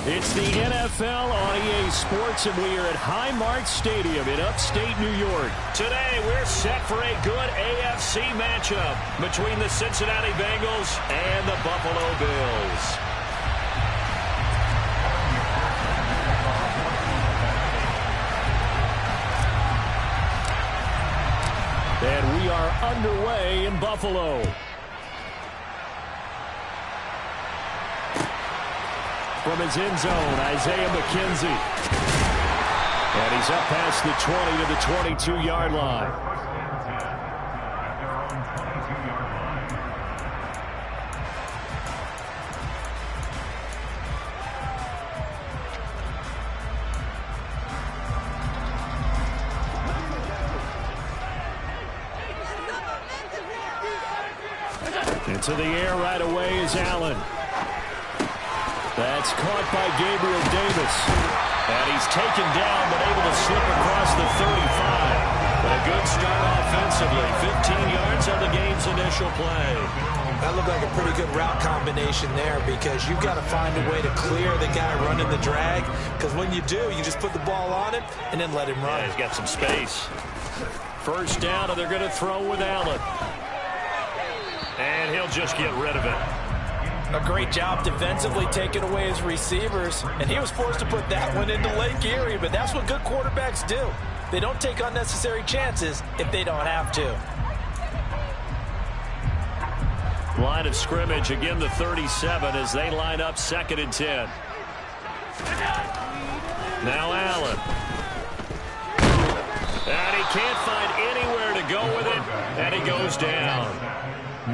It's the NFL on EA Sports, and we are at Highmark Stadium in upstate New York. Today, we're set for a good AFC matchup between the Cincinnati Bengals and the Buffalo Bills. And we are underway in Buffalo. From his end zone, Isaiah McKenzie. And he's up past the 20 to the 22-yard line. Into the air right away is Allen. That's caught by Gabriel Davis. And he's taken down, but able to slip across the 35. But a good start offensively. 15 yards on the game's initial play. That looked like a pretty good route combination there, because you've got to find a way to clear the guy running the drag. Because when you do, you just put the ball on him and then let him run. Yeah, he's got some space. First down, and they're going to throw with Allen. And he'll just get rid of it. A great job defensively taking away his receivers, and he was forced to put that one into Lake Erie, but that's what good quarterbacks do. They don't take unnecessary chances if they don't have to. Line of scrimmage, again the 37 as they line up 2nd and 10. Now Allen. And he can't find anywhere to go with it, and he goes down.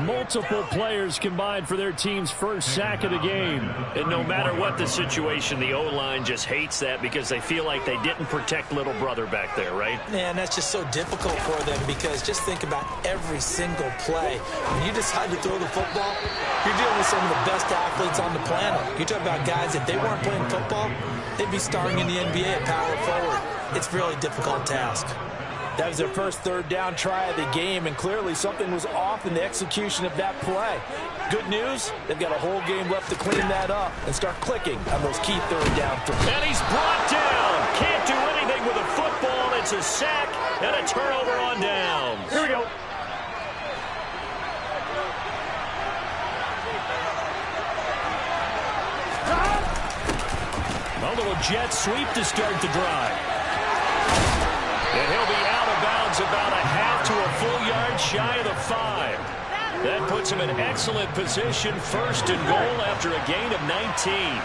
Multiple players combined for their team's first sack of the game. And no matter what the situation, the O-line just hates that because they feel like they didn't protect little brother back there, right? Man, that's just so difficult for them, because just think about every single play. When you decide to throw the football, you're dealing with some of the best athletes on the planet. You talk about guys, if they weren't playing football, they'd be starring in the NBA at power forward. It's a really difficult task. That was their first third down try of the game, and clearly something was off in the execution of that play. Good news, they've got a whole game left to clean that up and start clicking on those key third down throws. And he's brought down. Can't do anything with a football. It's a sack and a turnover on downs. Here we go. A little jet sweep to start the drive. And he'll be out of bounds about a half to a full yard shy of the 5. That puts him in excellent position, 1st and goal after a gain of 19.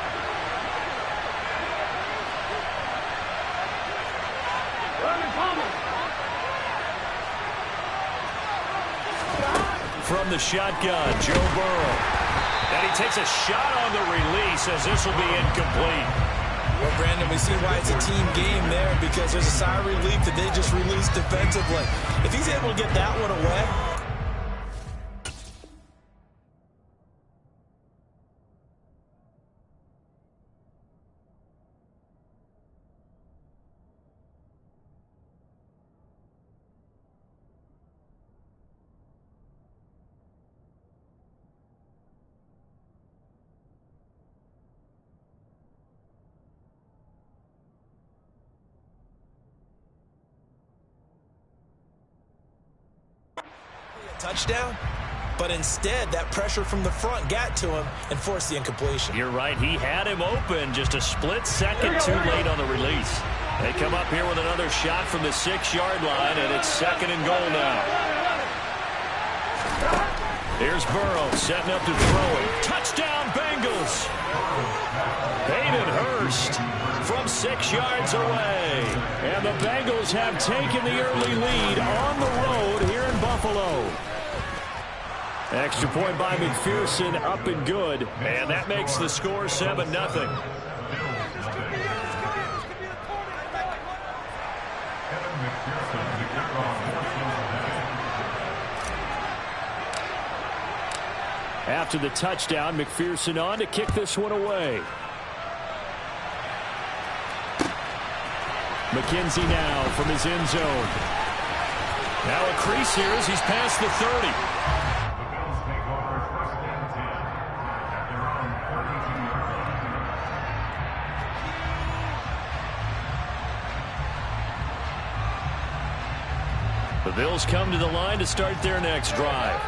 From the shotgun, Joe Burrow. And he takes a shot on the release as this will be incomplete. Well, Brandon, we see why it's a team game there, because there's a sigh of relief that they just released defensively. If he's able to get that one away. Touchdown, but instead that pressure from the front got to him and forced the incompletion. You're right, he had him open, just a split second too late on the release. They come up here with another shot from the 6-yard line, and it's 2nd and goal now. Here's Burrow setting up to throw it. Touchdown Bengals. Hayden Hurst from 6 yards away. And the Bengals have taken the early lead on the road here in Buffalo. Extra point by McPherson, up and good. And that makes the score 7-0. After the touchdown, McPherson on to kick this one away. McKenzie now from his end zone. Now a crease here as he's past the 30. The Bills come to the line to start their next drive.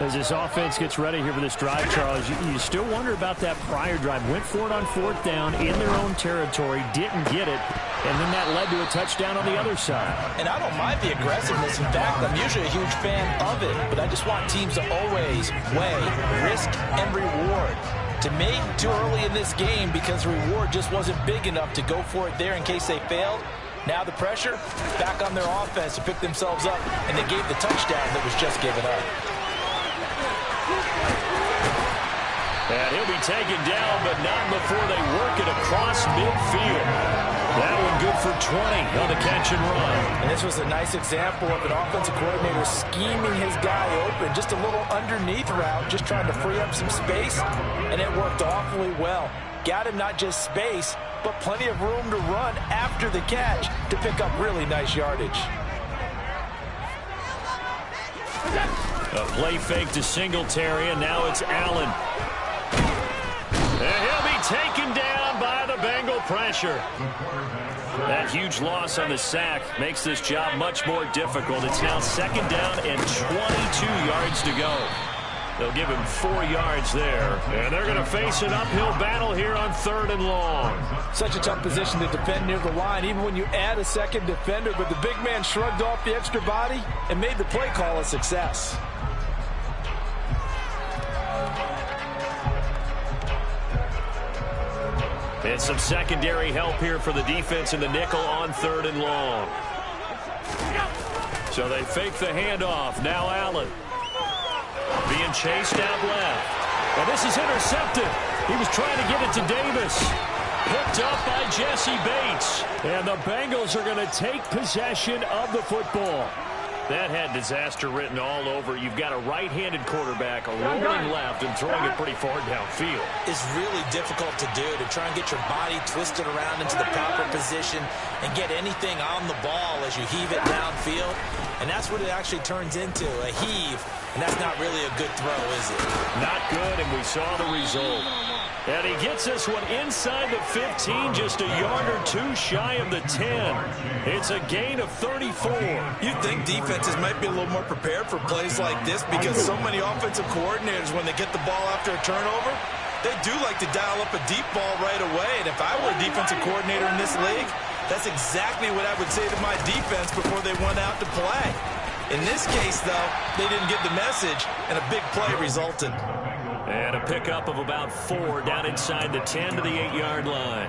As this offense gets ready here for this drive, Charles, you still wonder about that prior drive. Went for it on 4th down in their own territory, didn't get it, and then that led to a touchdown on the other side. And I don't mind the aggressiveness. In fact, I'm usually a huge fan of it, but I just want teams to always weigh risk and reward. To me, too early in this game because the reward just wasn't big enough to go for it there in case they failed. Now the pressure back on their offense to pick themselves up, and they gave the touchdown that was just given up. And he'll be taken down, but not before they work it across midfield. That one good for 20 on the catch and run. And this was a nice example of an offensive coordinator scheming his guy open. Just a little underneath route, just trying to free up some space, and it worked awfully well. Got him not just space, but plenty of room to run after the catch to pick up really nice yardage. A play fake to Singletary, and now it's Allen. And he'll be taken down by the Bengal pressure. That huge loss on the sack makes this job much more difficult. It's now 2nd down and 22 yards to go. They'll give him 4 yards there. And they're going to face an uphill battle here on 3rd and long. Such a tough position to defend near the line, even when you add a second defender. But the big man shrugged off the extra body and made the play call a success. And some secondary help here for the defense in the nickel on 3rd and long. So they fake the handoff. Now Allen being chased out left. And this is intercepted. He was trying to get it to Davis. Picked up by Jesse Bates. And the Bengals are going to take possession of the football. That had disaster written all over. You've got a right-handed quarterback rolling left and throwing it pretty far downfield. It's really difficult to do, to try and get your body twisted around into the proper position and get anything on the ball as you heave it downfield. And that's what it actually turns into, a heave. And that's not really a good throw, is it? Not good, and we saw the result. And he gets this one inside the 15, just a yard or two shy of the 10. It's a gain of 34. You'd think defenses might be a little more prepared for plays like this because so many offensive coordinators, when they get the ball after a turnover, they do like to dial up a deep ball right away. And if I were a defensive coordinator in this league, that's exactly what I would say to my defense before they went out to play. In this case, though, they didn't get the message, and a big play resulted. And a pickup of about 4 down inside the 10 to the 8-yard line.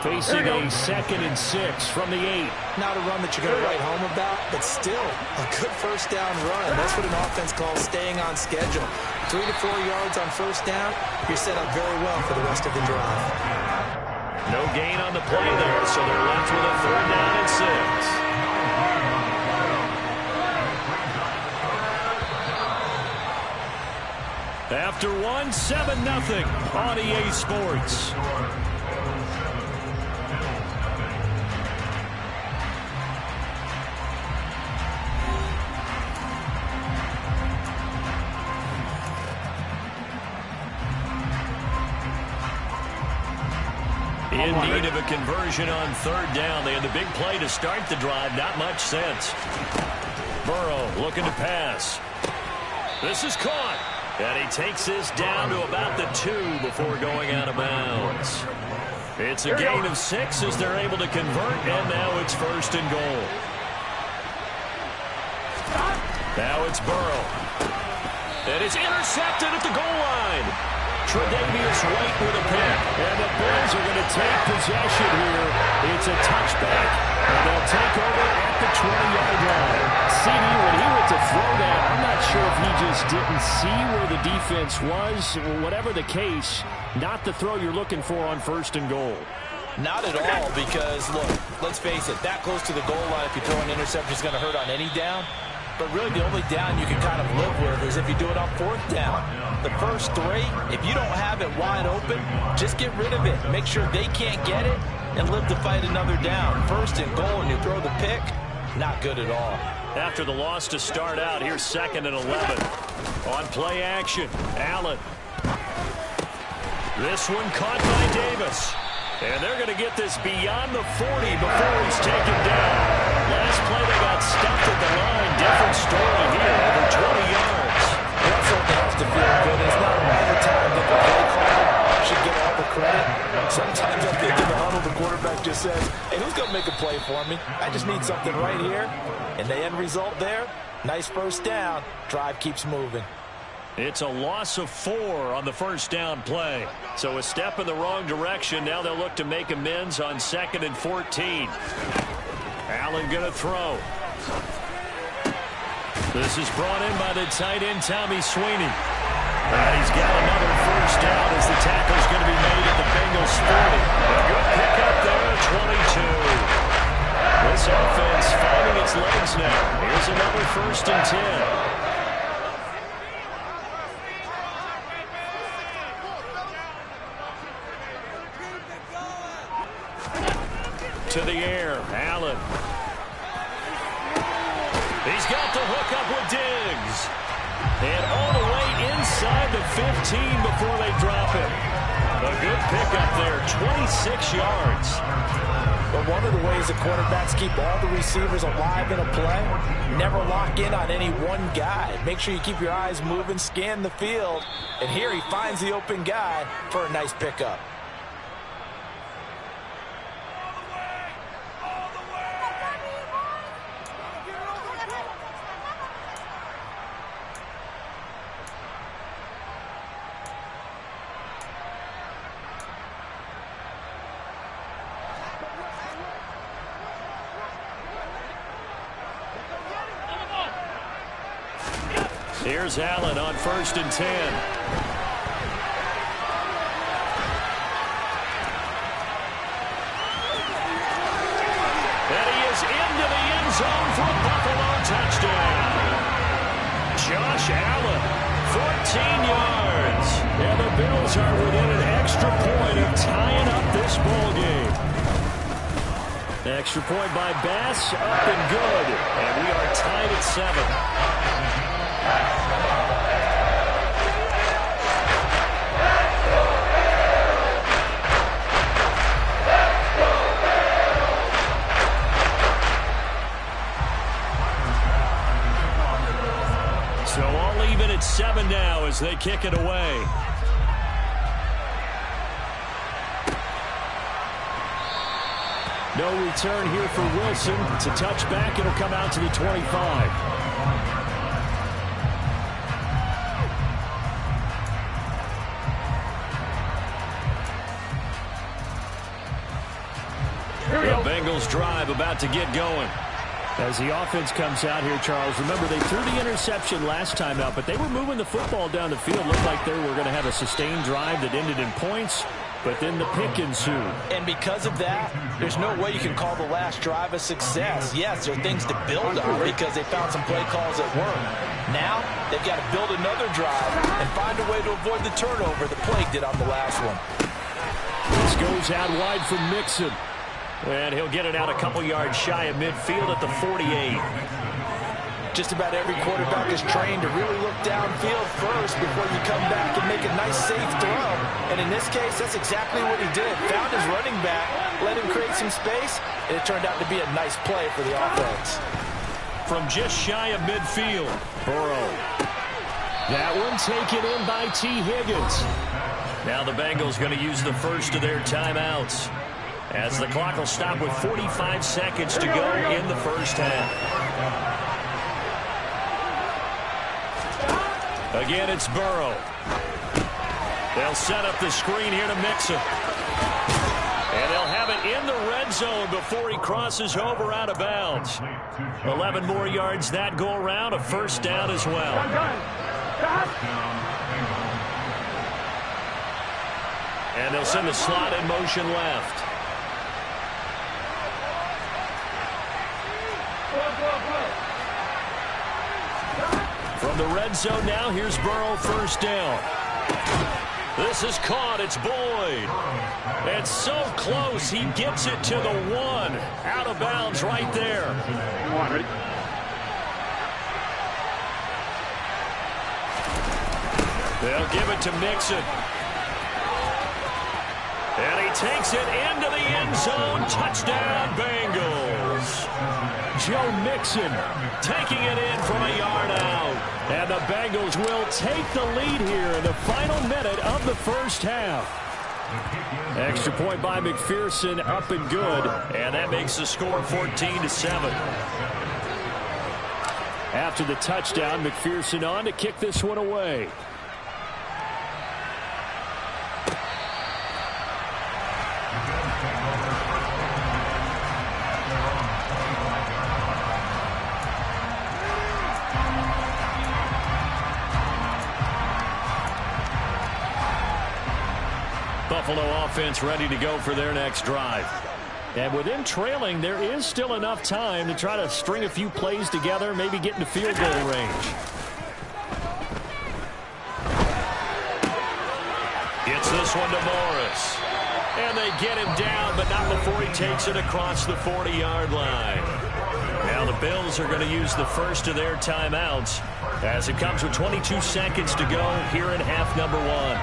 Facing a 2nd and 6 from the 8. Not a run that you're going to write home about, but still a good 1st down run. That's what an offense calls staying on schedule. 3 to 4 yards on 1st down, you're set up very well for the rest of the drive. No gain on the play there, so they're left with a 3rd down and 6. After one, 7-0 on EA Sports. In need of a conversion on 3rd down. They had the big play to start the drive. Not much sense. Burrow looking to pass. This is caught. And he takes this down to about the 2 before going out of bounds. It's a gain of 6 as they're able to convert, and now it's 1st and goal. Now it's Burrow. And it's intercepted at the goal line. Tre'Davious White with a pick. And the Bills are going to take possession here. It's a touchback. And they'll take over at the 20-yard line. CD, when he went to throw that, I'm not sure if he just didn't see where the defense was. Whatever the case, not the throw you're looking for on 1st and goal. Not at all, because, look, let's face it, that close to the goal line, if you throw an interception, is going to hurt on any down. But really, the only down you can kind of live with is if you do it on 4th down. The first 3, if you don't have it wide open, just get rid of it. Make sure they can't get it and live to fight another down. 1st and goal, and you throw the pick, not good at all. After the loss to start out, here's 2nd and 11. On play action, Allen. This one caught by Davis. And they're going to get this beyond the 40 before he's taken down. Last play, they got says, hey, who's going to make a play for me? I just need something right here. And the end result there, nice first down. Drive keeps moving. It's a loss of 4 on the first down play. So a step in the wrong direction. Now they'll look to make amends on 2nd and 14. Allen going to throw. This is brought in by the tight end, Tommy Sweeney. And he's got another first down as the tackle's going to be made at the Bengals 40. A good pickup there, 22. This offense finding its legs now. Here's another 1st and 10. To the air, Allen. He's got the hook up with Diggs. And all the way inside the 15 before they drop him. A good pickup there, 26 yards. But one of the ways the quarterbacks keep all the receivers alive in a play, never lock in on any one guy. Make sure you keep your eyes moving, scan the field. And here he finds the open guy for a nice pickup. Here's Allen on 1st and 10. And he is into the end zone for a Buffalo touchdown. Josh Allen, 14 yards. And the Bills are within an extra point of tying up this ball game. Extra point by Bass, up and good. And we are tied at 7. So all even at 7 now as they kick it away. No return here for Wilson. It's a touchback. It'll come out to the 25. The Bengals drive about to get going. As the offense comes out here, Charles, remember they threw the interception last time out, but they were moving the football down the field. Looked like they were going to have a sustained drive that ended in points, but then the pick ensued. And because of that, there's no way you can call the last drive a success. Yes, there are things to build on because they found some play calls that work. Now, they've got to build another drive and find a way to avoid the turnover the Plague did on the last one. This goes out wide for Mixon. And he'll get it out a couple yards shy of midfield at the 48. Just about every quarterback is trained to really look downfield first before you come back and make a nice, safe throw. And in this case, that's exactly what he did. Found his running back, let him create some space, and it turned out to be a nice play for the offense. From just shy of midfield, Burrow. That one taken in by T. Higgins. Now the Bengals going to use the first of their timeouts, as the clock will stop with 45 seconds to go in the first half. Again, it's Burrow. They'll set up the screen here to Mixon. And they'll have it in the red zone before he crosses over out of bounds. 11 more yards that go around, a first down as well. And they'll send the slot in motion left. From the red zone now, here's Burrow, first down. This is caught. It's Boyd. It's so close. He gets it to the 1. Out of bounds right there. Come on, ready? They'll give it to Mixon. And he takes it into the end zone. Touchdown, Bengals. Joe Mixon taking it in from a yard out. And the Bengals will take the lead here in the final minute of the first half. Extra point by McPherson, up and good. And that makes the score 14-7. After the touchdown, McPherson on to kick this one away. Buffalo offense ready to go for their next drive. And with them trailing, there is still enough time to try to string a few plays together, maybe get into field goal range. Gets this one to Morris. And they get him down, but not before he takes it across the 40-yard line. Now the Bills are going to use the first of their timeouts as it comes with 22 seconds to go here in half number 1.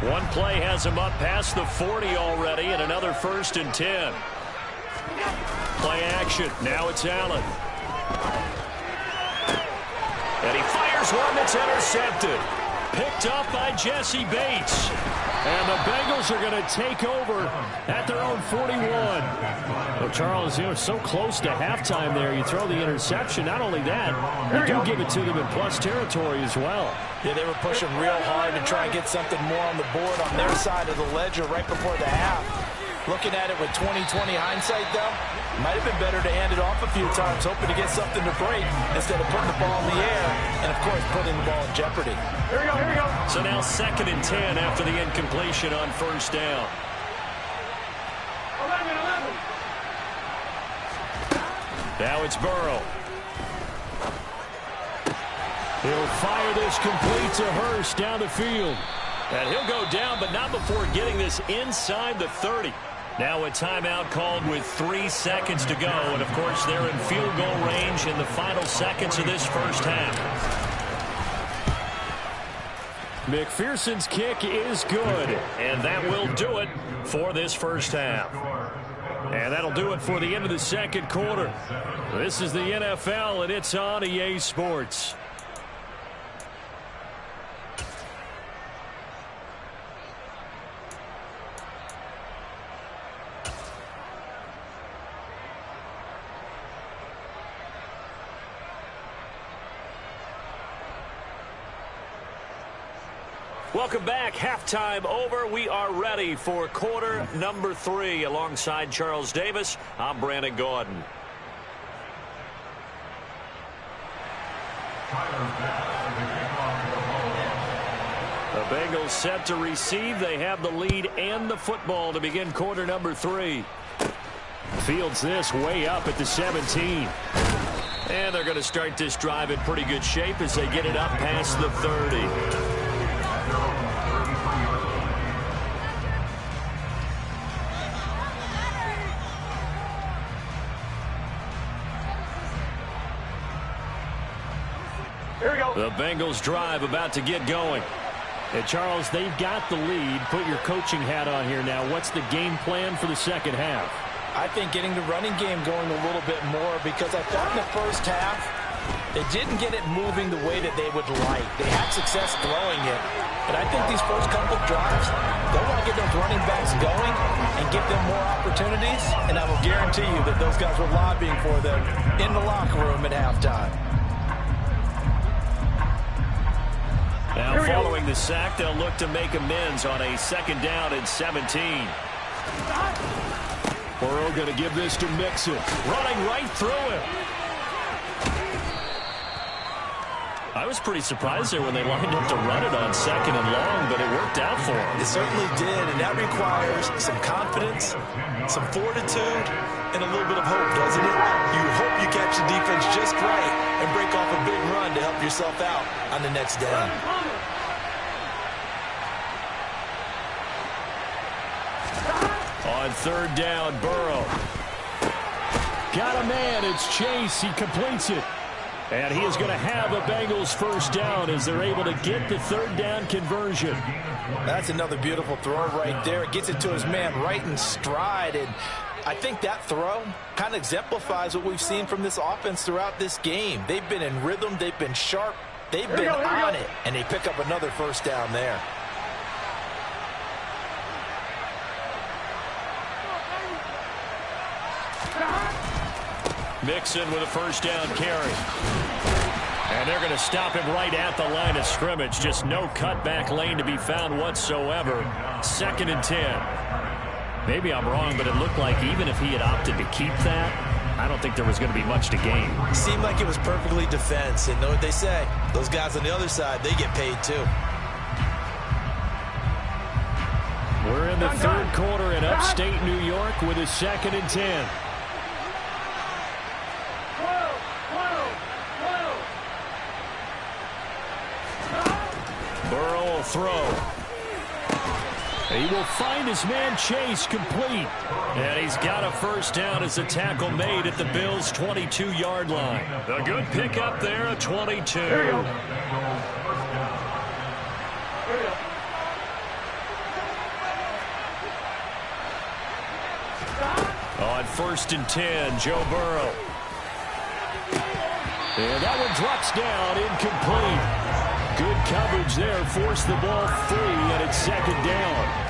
One play has him up past the 40 already, and another 1st and 10. Play action. Now it's Allen. And he fires one that's intercepted. Picked up by Jesse Bates. And the Bengals are going to take over at their own 41. Well, Charles, you were so close to halftime there. You throw the interception. Not only that, you do give it to them in plus territory as well. Yeah, they were pushing real hard to try and get something more on the board on their side of the ledger right before the half. Looking at it with 20/20 hindsight, though, might have been better to hand it off a few times, hoping to get something to break instead of putting the ball in the air and, of course, putting the ball in jeopardy. Here we go. So now 2nd and 10 after the incompletion on 1st down. 11. Now it's Burrow. He'll fire this complete to Hurst down the field. And he'll go down, but not before getting this inside the 30. Now a timeout called with 3 seconds to go. And, of course, they're in field goal range in the final seconds of this first half. McPherson's kick is good. And that will do it for this first half. And that'll do it for the end of the second quarter. This is the NFL, and it's on EA Sports. Welcome back. Halftime over. We are ready for quarter number 3. Alongside Charles Davis, I'm Brandon Gordon. The Bengals set to receive. They have the lead and the football to begin quarter number 3. Fields this way up at the 17. And they're going to start this drive in pretty good shape as they get it up past the 30. The Bengals drive about to get going. And Charles, they've got the lead. Put your coaching hat on here now. What's the game plan for the second half? I think getting the running game going a little bit more, because I thought in the first half they didn't get it moving the way that they would like. They had success throwing it. But I think these first couple of drives, they want to get those running backs going and give them more opportunities. And I will guarantee you that those guys were lobbying for them in the locker room at halftime. Now following the sack, they'll look to make amends on a 2nd down and 17. Burrow going to give this to Mixon. Running right through him. I was pretty surprised there when they lined up to run it on 2nd and long, but it worked out for them. It certainly did, and that requires some confidence, some fortitude, and a little bit of hope, doesn't it? You hope you catch the defense just right and break off a big run to help yourself out on the next down. On 3rd down, Burrow. Got a man. It's Chase. He completes it. And he is going to have a Bengals 1st down as they're able to get the 3rd down conversion. That's another beautiful throw right there. It gets it to his man right in stride. And I think that throw kind of exemplifies what we've seen from this offense throughout this game. They've been in rhythm. They've been sharp. They've been on it. And they pick up another first down there. Mixon with a first down carry. And they're going to stop him right at the line of scrimmage. Just no cutback lane to be found whatsoever. 2nd and 10. Maybe I'm wrong, but it looked like even if he had opted to keep that, I don't think there was going to be much to gain. Seemed like it was perfectly defense. And know what they say? Those guys on the other side, they get paid too. We're in the 3rd quarter in upstate New York with a 2nd and 10. Burrow will throw. He will find his man Chase complete. And he's got a first down as the tackle made at the Bills' 22-yard line. A good pickup there at 22. On 1st and 10, Joe Burrow. And that one drops down, incomplete. Good coverage there, forced the ball free, and it's 2nd down.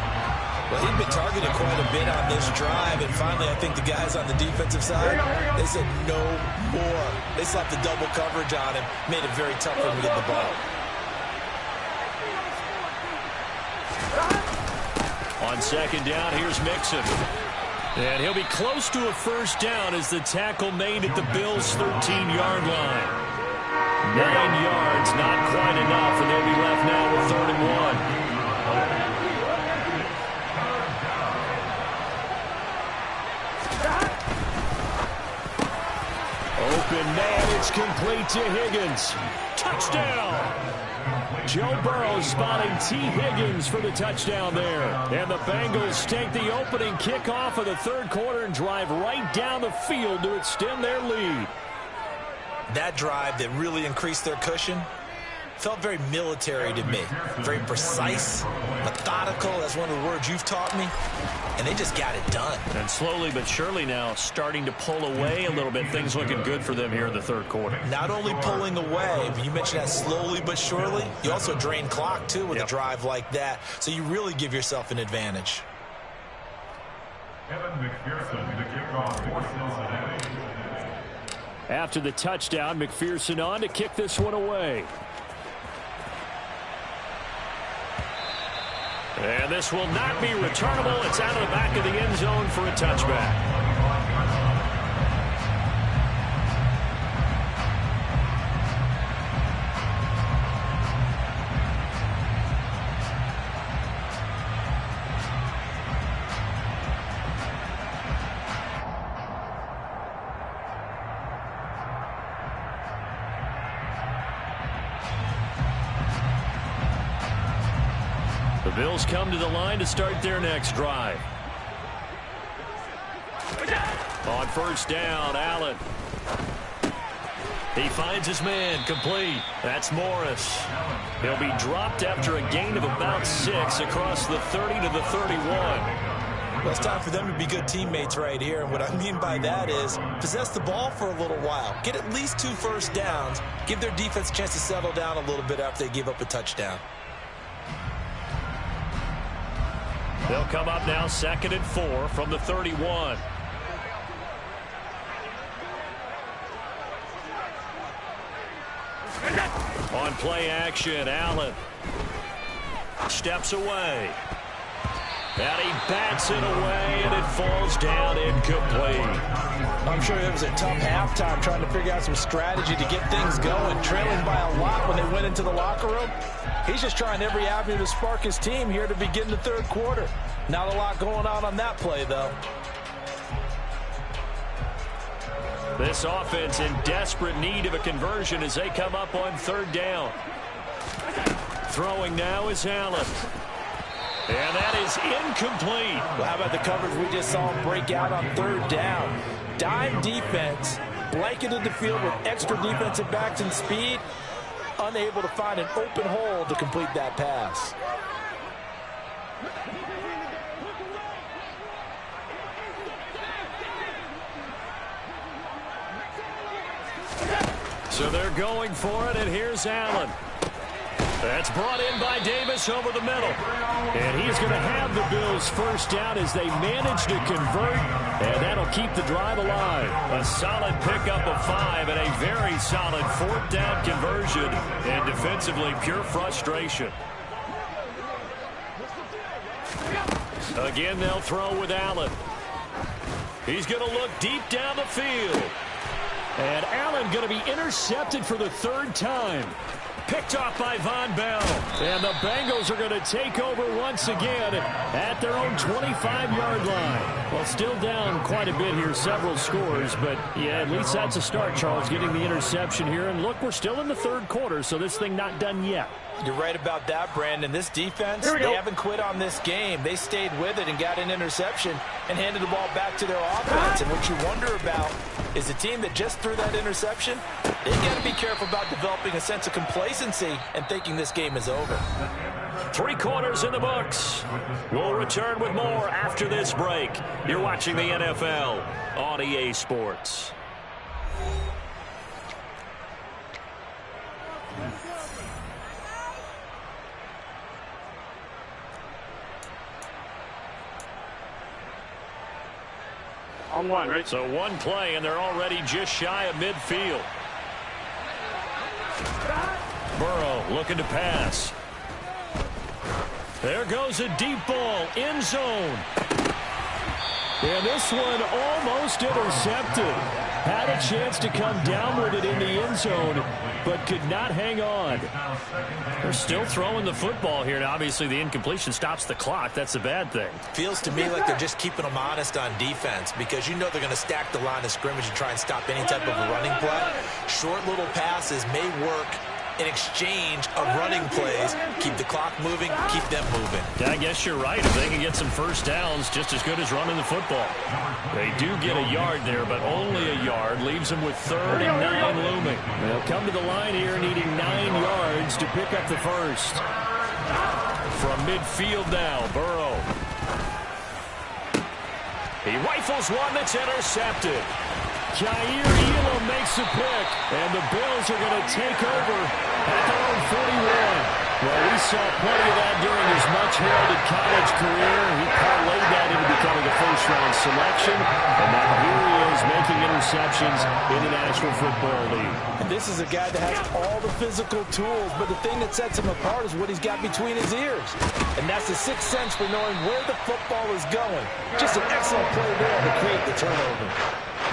Well, he'd been targeted quite a bit on this drive, and finally I think the guys on the defensive side, they said no more. They slapped the double coverage on him, made it very tough for him to get the ball. On 2nd down, here's Mixon. And he'll be close to a first down as the tackle made at the Bills' 13-yard line. 9 yards, not quite enough, and they'll be left now with 3rd and 1. Open man, it's complete to Higgins. Touchdown! Joe Burrow spotting T. Higgins for the touchdown there. And the Bengals take the opening kickoff of the 3rd quarter and drive right down the field to extend their lead. That drive that really increased their cushion felt very military to me. Very precise, methodical. That's one of the words you've taught me. And they just got it done. And slowly but surely now starting to pull away a little bit. Things looking good for them here in the 3rd quarter. Not only pulling away, but you mentioned that slowly but surely. You also drain clock, too, with a drive like that. So you really give yourself an advantage. After the touchdown, McPherson on to kick this one away. And this will not be returnable. It's out of the back of the end zone for a touchback. The Bills come to the line to start their next drive. On 1st down, Allen. He finds his man, complete. That's Morris. He'll be dropped after a gain of about 6 across the 30 to the 31. Well, it's time for them to be good teammates right here. And what I mean by that is possess the ball for a little while. Get at least 2 first downs. Give their defense a chance to settle down a little bit after they give up a touchdown. They'll come up now 2nd and 4 from the 31. On play action, Allen steps away. And he bats it away, and it falls down incomplete. I'm sure it was a tough halftime trying to figure out some strategy to get things going. Trailing by a lot when they went into the locker room. He's just trying every avenue to spark his team here to begin the 3rd quarter. Not a lot going on that play, though. This offense in desperate need of a conversion as they come up on 3rd down. Throwing now is Allen. And that is incomplete. Well, how about the coverage we just saw him break out on 3rd down? Dime defense, blanketed the field with extra defensive backs and speed, unable to find an open hole to complete that pass. So they're going for it, and here's Allen. That's brought in by Davis over the middle. And he's going to have the Bills first down as they manage to convert, and that'll keep the drive alive. A solid pickup of 5 and a very solid 4th down conversion. And defensively, pure frustration. Again, they'll throw with Allen. He's going to look deep down the field. And Allen going to be intercepted for the 3rd time. Picked off by Von Bell. And the Bengals are going to take over once again at their own 25-yard line. Well, still down quite a bit here, several scores. But, yeah, at least that's a start, Charles, getting the interception here. And, look, we're still in the 3rd quarter, so this thing not done yet. You're right about that, Brandon. This defense, they haven't quit on this game. They stayed with it and got an interception and handed the ball back to their offense. And what you wonder about is the team that just threw that interception, they've got to be careful about developing a sense of complacency and thinking this game is over. 3 quarters in the books. We'll return with more after this break. You're watching the NFL on EA Sports. On one, right? So one play, and they're already just shy of midfield. Burrow looking to pass. There goes a deep ball, end zone. And this one almost intercepted. Had a chance to come down with it in the end zone, but could not hang on. They're still throwing the football here, and obviously the incompletion stops the clock. That's a bad thing. Feels to me like they're just keeping them honest on defense because you know they're going to stack the line of scrimmage and try and stop any type of a running play. Short little passes may work in exchange of running plays. Keep the clock moving, keep them moving. I guess you're right. If they can get some first downs, just as good as running the football. They do get a yard there, but only a yard. Leaves them with 3rd and 9 looming. They'll come to the line here needing 9 yards to pick up the first. From midfield now, Burrow. He rifles one that's intercepted. Jair Elam makes a pick, and the Bills are going to take over at their own 41. Well, we saw plenty of that during his much-heralded college career. He parlayed that into becoming a first-round selection, and now here he is making interceptions in the National Football League. And this is a guy that has all the physical tools, but the thing that sets him apart is what he's got between his ears. And that's the sixth sense for knowing where the football is going. Just an excellent play there to create the turnover.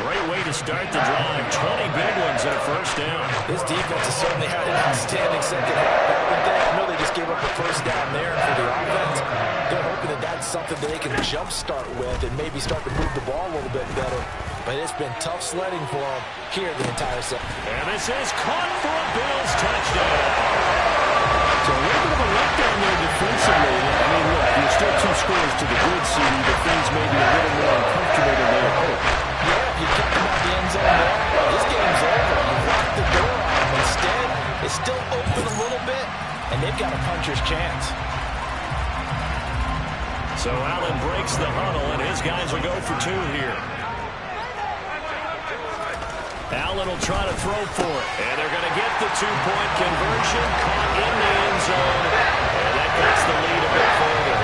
Great way to start the drive. 20 big ones and a first down. This defense has certainly had an outstanding second half. I know they just gave up a first down there for the offense. They're hoping that that's something that they can jumpstart with and maybe start to move the ball a little bit better. But it's been tough sledding for them here the entire set. And this is caught for a Bills touchdown. So a little bit of a letdown there defensively. I mean, look, you're still 2 scores to the good, CD, but things may be a little more uncomfortable than they had hoped. Yeah, if you kept them out the end zone there, this game's over. You locked the door on them. Instead, it's still open a little bit, and they've got a puncher's chance. So Allen breaks the huddle, and his guys will go for 2 here. Allen will try to throw for it, and they're going to get the 2-point conversion, caught in the end zone, and that gets the lead a bit further.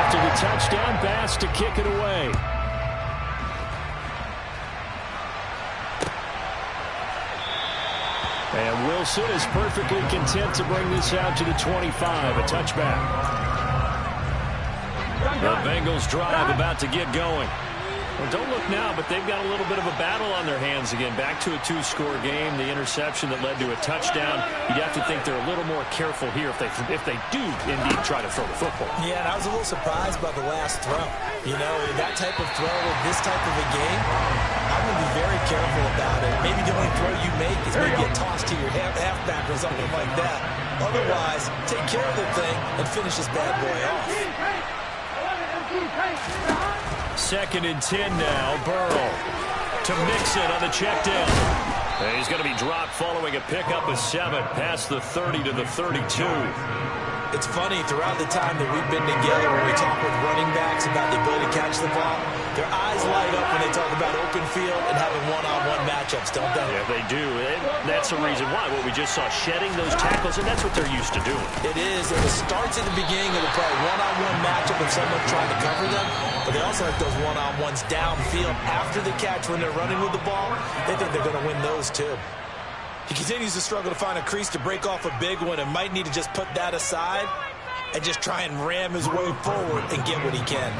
After the touchdown, Bass to kick it away. And Wilson is perfectly content to bring this out to the 25, a touchback. The Bengals drive about to get going. Well, don't look now, but they've got a little bit of a battle on their hands again. Back to a 2-score game. The interception that led to a touchdown. You'd have to think they're a little more careful here if they do indeed try to throw the football. Yeah, and I was a little surprised by the last throw. You know, that type of throw in this type of a game, I'm going to be very careful about it. Maybe the only throw you make is maybe a toss to your halfback or something like that. Otherwise, take care of the thing and finish this bad boy off. 2nd and 10 now. Burrow to Mixon on the check down. And he's going to be dropped following a pickup of 7 past the 30 to the 32. It's funny, throughout the time that we've been together, when we talk with running backs about the ability to catch the ball, their eyes light up when they talk about open field and having one-on-one matchups, don't they? Yeah, they do. And that's the reason why. What we just saw, shedding those tackles, and that's what they're used to doing. It is, and it starts at the beginning of the play. One-on-one matchup of someone trying to cover them, but they also have those one-on-ones downfield after the catch when they're running with the ball. They think they're going to win those, too. He continues to struggle to find a crease to break off a big one and might need to just put that aside and just try and ram his way forward and get what he can.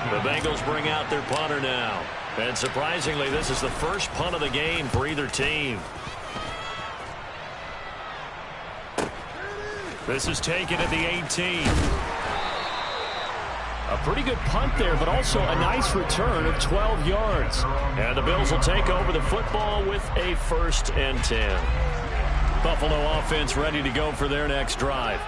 The Bengals bring out their punter now. And surprisingly, this is the first punt of the game for either team. This is taken at the 18. A pretty good punt there, but also a nice return of 12 yards. And the Bills will take over the football with a 1st and 10. Buffalo offense ready to go for their next drive.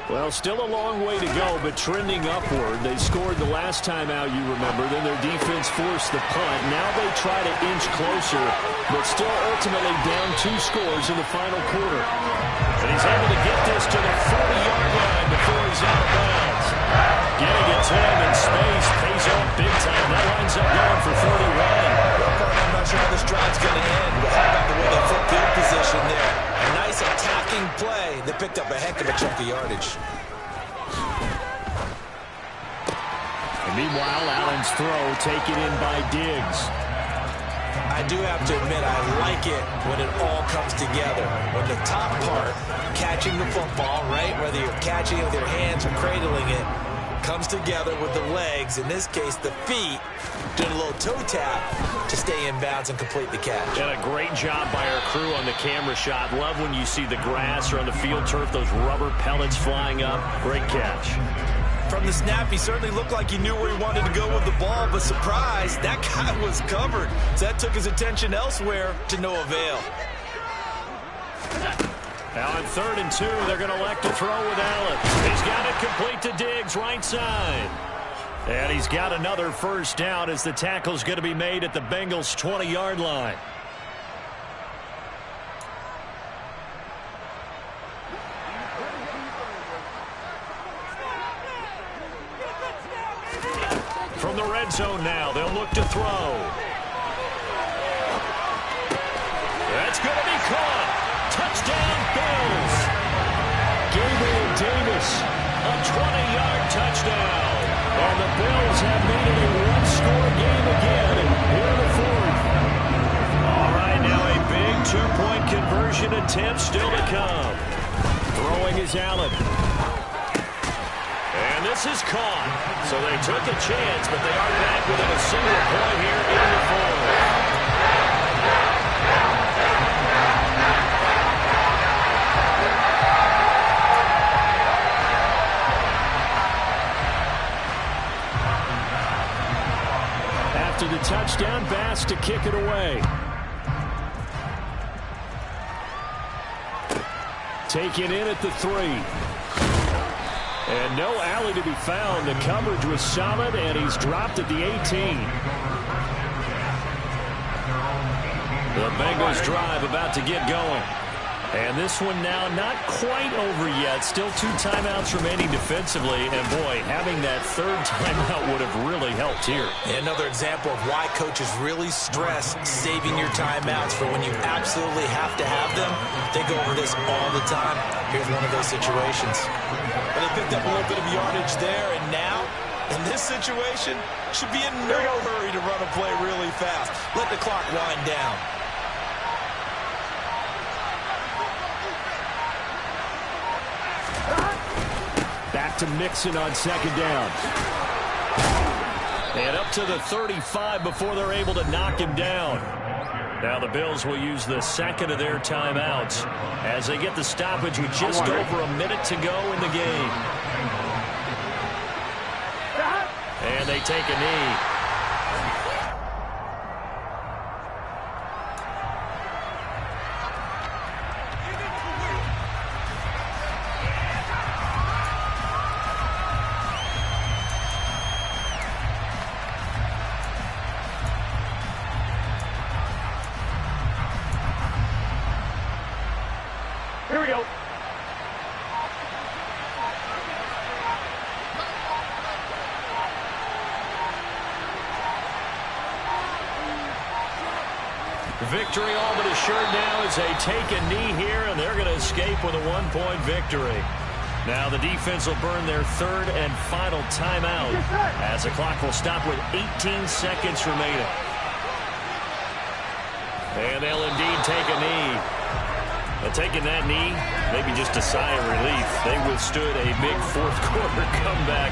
Well, still a long way to go, but trending upward. They scored the last time out, you remember. Then their defense forced the punt. Now they try to inch closer, but still ultimately down 2 scores in the final quarter. And he's able to get this to the 40-yard line before he's out of bounds. Getting it to him in space pays off big time. That lines up going for 31. I'm not sure how this drive's going to end, but how about the way they flip field position there? A nice attacking play that picked up a heck of a chunk of yardage. And meanwhile, Allen's throw taken in by Diggs. I do have to admit, I like it when it all comes together. When the top part, catching the football, right, whether you're catching it with your hands or cradling it, comes together with the legs, in this case the feet, doing a little toe tap to stay in bounds and complete the catch. And a great job by our crew on the camera shot. Love when you see the grass or on the field turf, those rubber pellets flying up. Great catch. From the snap, he certainly looked like he knew where he wanted to go with the ball, but surprise, that guy was covered. So that took his attention elsewhere to no avail. Now on 3rd and 2, they're going to elect to throw with Allen. He's got it complete to Diggs, right side. And he's got another 1st down as the tackle's going to be made at the Bengals' 20-yard line. From the red zone now, they'll look to throw. That's going to be caught. Touchdown, Bills. Gabriel Davis, a 20-yard touchdown. And the Bills have made it a 1-score game again here in the 4th. All right, now a big 2-point conversion attempt still to come. Throwing is Allen. And this is caught. So they took a chance, but they are back within a single point here in the 4th. After the touchdown, Bass to kick it away. Taken in at the 3. And no alley to be found. The coverage was solid, and he's dropped at the 18. The Bengals drive about to get going. And this one now not quite over yet. Still 2 timeouts remaining defensively. And, boy, having that 3rd timeout would have really helped here. Another example of why coaches really stress saving your timeouts for when you absolutely have to have them. They go over this all the time. Here's one of those situations. Well, they picked up a little bit of yardage there, and now, in this situation, should be in no hurry to run a play really fast. Let the clock wind down. Back to Mixon on 2nd down. And up to the 35 before they're able to knock him down. Now the Bills will use the 2nd of their timeouts as they get the stoppage with just over a minute to go in the game. And they take a knee. Here we go. victory all but assured now as they take a knee here, and they're going to escape with a one-point victory. Now the defense will burn their third and final timeout as the clock will stop with 18 seconds remaining. And they'll indeed take a knee. But taking that knee, maybe just a sigh of relief. They withstood a big fourth quarter comeback.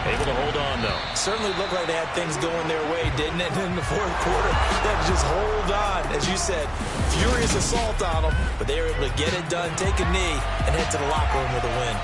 Able to hold on, though. Certainly looked like they had things going their way, didn't it? And in the fourth quarter, they had to just hold on. As you said, furious assault on them. But they were able to get it done, take a knee, and head to the locker room with a win.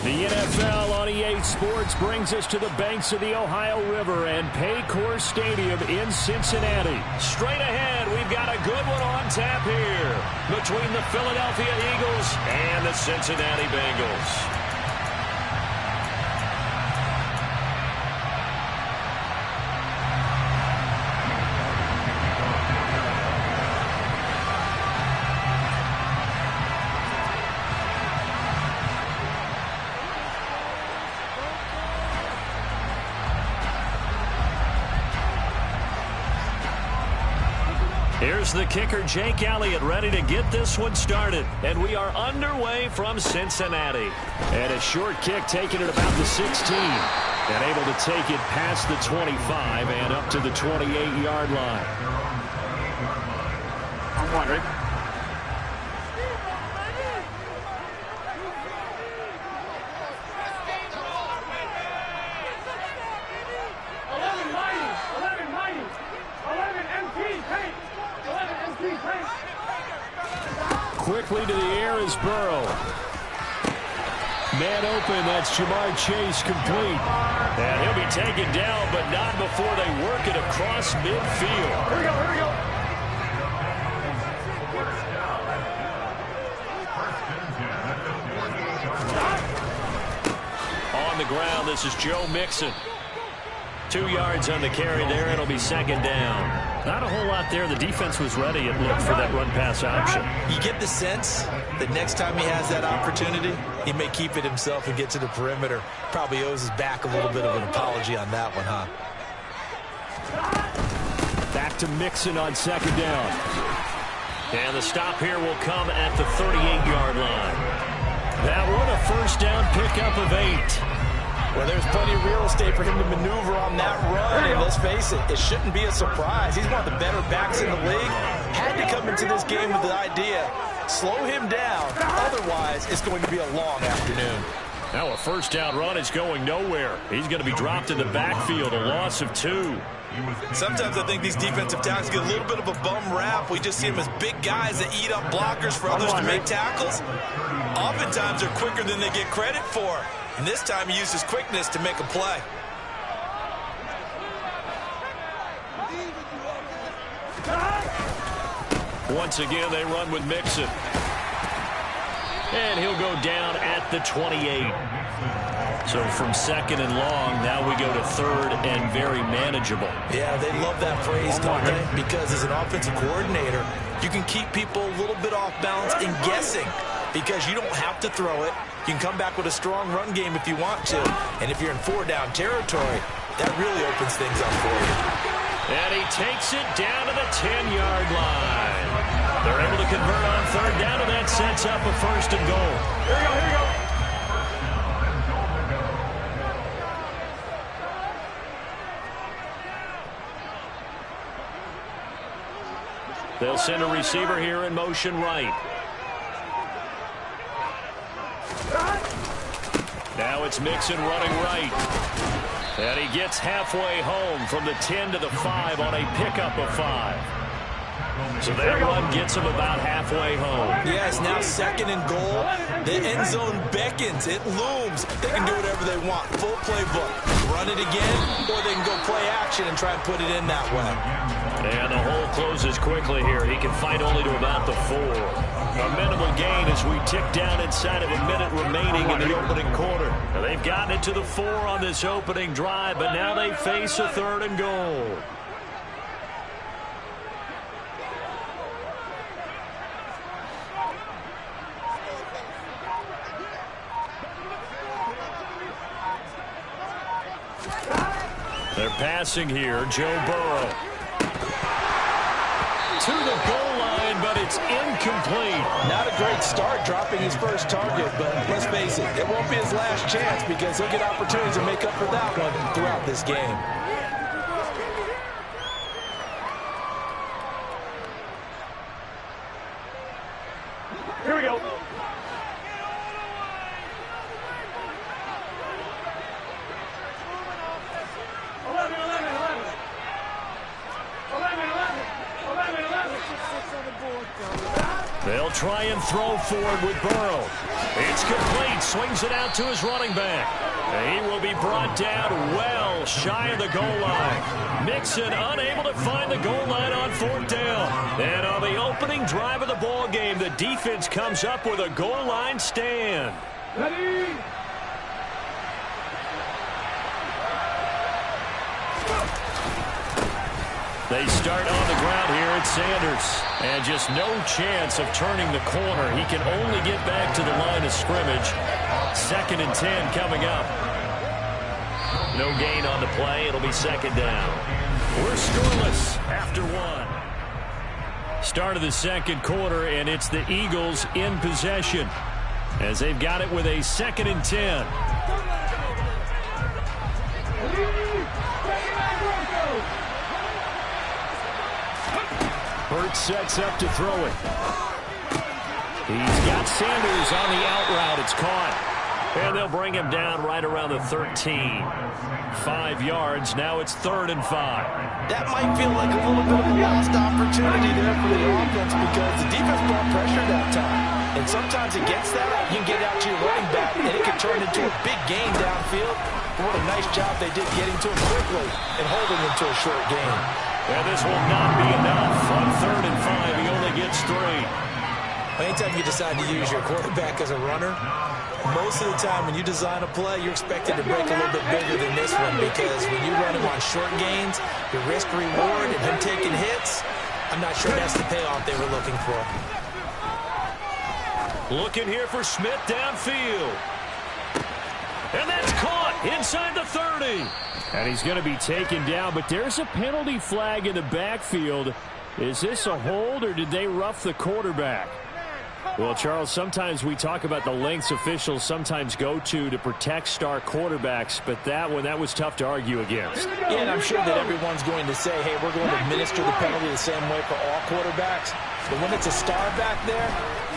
The NFL on EA Sports brings us to the banks of the Ohio River and Paycor Stadium in Cincinnati. Straight ahead, we've got a good one on tap here between the Philadelphia Eagles and the Cincinnati Bengals. Here's the kicker, Jake Elliott, ready to get this one started. And we are underway from Cincinnati. And a short kick taking it about the 16. And able to take it past the 25 and up to the 28-yard line. On one, right? Quickly to the air is Burrow. Man open, that's Jamar Chase complete. And he'll be taken down, but not before they work it across midfield. Here we go, here we go. On the ground, this is Joe Mixon. 2 yards on the carry there. It'll be second down. Not a whole lot there. The defense was ready, it looked, for that run-pass option. You get the sense that next time he has that opportunity, he may keep it himself and get to the perimeter. Probably owes his back a little bit of an apology on that one, huh? Back to Mixon on second down. And the stop here will come at the 38-yard line. That one a first down pickup of 8. Well, there's plenty of real estate for him to maneuver on that run, and let's face it, it shouldn't be a surprise. He's one of the better backs in the league. Had to come into this game with the idea, slow him down, otherwise it's going to be a long afternoon. Now a first down run is going nowhere. He's going to be dropped in the backfield, a loss of 2. Sometimes I think these defensive tackles get a little bit of a bum rap. We just see them as big guys that eat up blockers for others to make tackles. Oftentimes they're quicker than they get credit for. And this time he used his quickness to make a play. Once again, they run with Mixon. And he'll go down at the 28. So from second and long, now we go to third and very manageable. Yeah, they love that phrase, don't they? Because as an offensive coordinator, you can keep people a little bit off balance and guessing. Because you don't have to throw it. You can come back with a strong run game if you want to. And if you're in 4-down territory, that really opens things up for you. And he takes it down to the 10-yard line. They're able to convert on third down, and that sets up a first and goal. Here we go, here we go. They'll send a receiver here in motion right. Now it's Mixon running right. And he gets halfway home from the 10 to the 5 on a pickup of 5. So that run gets him about halfway home. Yeah, it's now second and goal. The end zone beckons. It looms. They can do whatever they want. Full playbook. Run it again, or they can go play action and try and put it in that way. And the hole closes quickly here. He can fight only to about the 4. A minimal gain as we tick down inside of a minute remaining in the opening quarter. Now they've gotten it to the 4 on this opening drive, but now they face a third and goal. They're passing here. Joe Burrow. To the goal line, but it's incomplete. Not a great start dropping his first target, but let's face it, it won't be his last chance because he'll get opportunities to make up for that one throughout this game. Here we go. They'll try and throw forward with Burrow. It's complete. Swings it out to his running back. He will be brought down well shy of the goal line. Mixon unable to find the goal line on fourth down. And on the opening drive of the ball game, the defense comes up with a goal line stand. Ready? They start on the ground here at Sanders. And just no chance of turning the corner. He can only get back to the line of scrimmage. 2nd and 10 coming up. No gain on the play. It'll be 2nd down. We're scoreless after 1. Start of the 2nd quarter, and it's the Eagles in possession as they've got it with a 2nd and 10. Hurts sets up to throw it. He's got Sanders on the out route. It's caught. And they'll bring him down right around the 13. 5 yards. Now it's 3rd and 5. That might feel like a little bit of a lost opportunity there for the offense because the defense brought pressure that time. And sometimes against that, you can get out to your running back, and it can turn into a big gain downfield. What a nice job they did getting to him quickly and holding him to a short gain. And this will not be enough. On 3rd and 5, he only gets 3. Anytime you decide to use your quarterback as a runner, most of the time when you design a play, you're expected to break a little bit bigger than this one because when you run him on short gains, your risk-reward and him taking hits, I'm not sure that's the payoff they were looking for. Looking here for Smith downfield. And that's caught inside the 30. And he's going to be taken down, but there's a penalty flag in the backfield. Is this a hold, or did they rough the quarterback? Well, Charles, sometimes we talk about the lengths officials sometimes go to protect star quarterbacks, but that one, that was tough to argue against. Yeah, and I'm sure that everyone's going to say, hey, we're going to administer the penalty the same way for all quarterbacks. But when it's a star back there,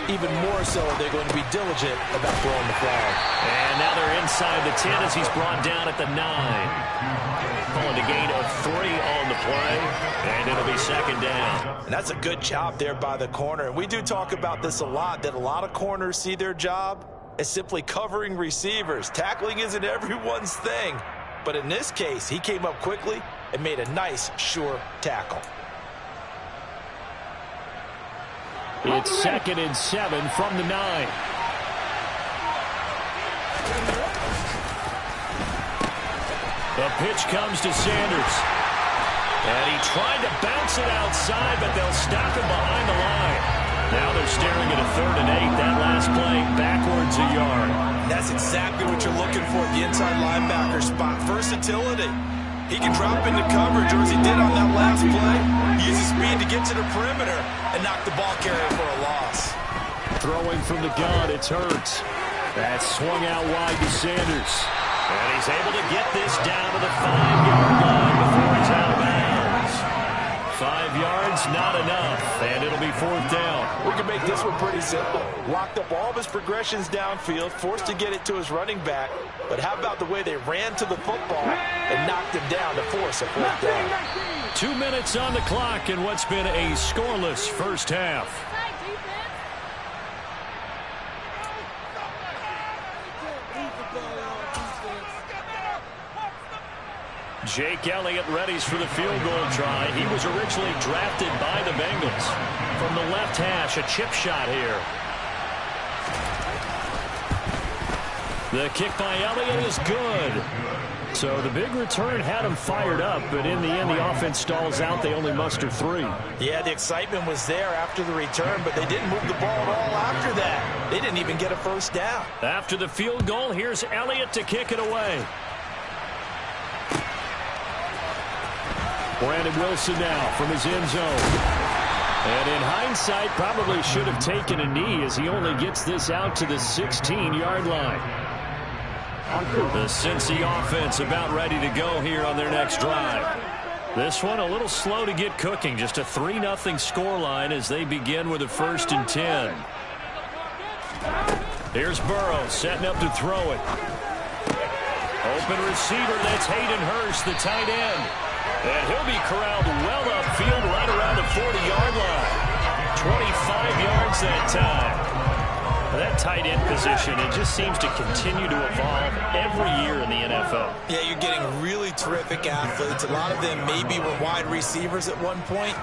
even more so, they're going to be diligent about throwing the flag. And now they're inside the 10 as he's brought down at the 9. Calling a gain of 3 on the play, and it'll be 2nd down. And that's a good job there by the corner. And we do talk about this a lot, that a lot of corners see their job as simply covering receivers. Tackling isn't everyone's thing. But in this case, he came up quickly and made a nice, sure tackle. It's 2nd and 7 from the 9. The pitch comes to Sanders. And he tried to bounce it outside, but they'll stop him behind the line. Now they're staring at a 3rd and 8. That last play backwards a yard. That's exactly what you're looking for at the inside linebacker spot. Versatility. He can drop into coverage, or as he did on that last play, use his speed to get to the perimeter and knock the ball carrier for a loss. Throwing from the gun, it's Hurts. That's swung out wide to Sanders. And he's able to get this down to the 5-yard line before he's out of bounds. 5 yards, not enough, and it'll be 4th down. We can make this one pretty simple. Locked up all of his progressions downfield, forced to get it to his running back. But how about the way they ran to the football and knocked him down to force a 4th down? 2 minutes on the clock in what's been a scoreless first half. Jake Elliott readies for the field goal try. He was originally drafted by the Bengals. From the left hash, a chip shot here. The kick by Elliott is good. So the big return had him fired up, but in the end, the offense stalls out. They only muster 3. Yeah, the excitement was there after the return, but they didn't move the ball at all after that. They didn't even get a first down. After the field goal, here's Elliott to kick it away. Brandon Wilson now from his end zone. And in hindsight, probably should have taken a knee as he only gets this out to the 16-yard line. The Cincy offense about ready to go here on their next drive. This one a little slow to get cooking. Just a 3-0 scoreline as they begin with a 1st and 10. Here's Burrow setting up to throw it. Open receiver, that's Hayden Hurst, the tight end. And he'll be corralled well upfield right around the 40-yard line. 25 yards that time. That tight end position, it just seems to continue to evolve every year in the NFL. Yeah, you're getting really terrific athletes. A lot of them maybe were wide receivers at one point.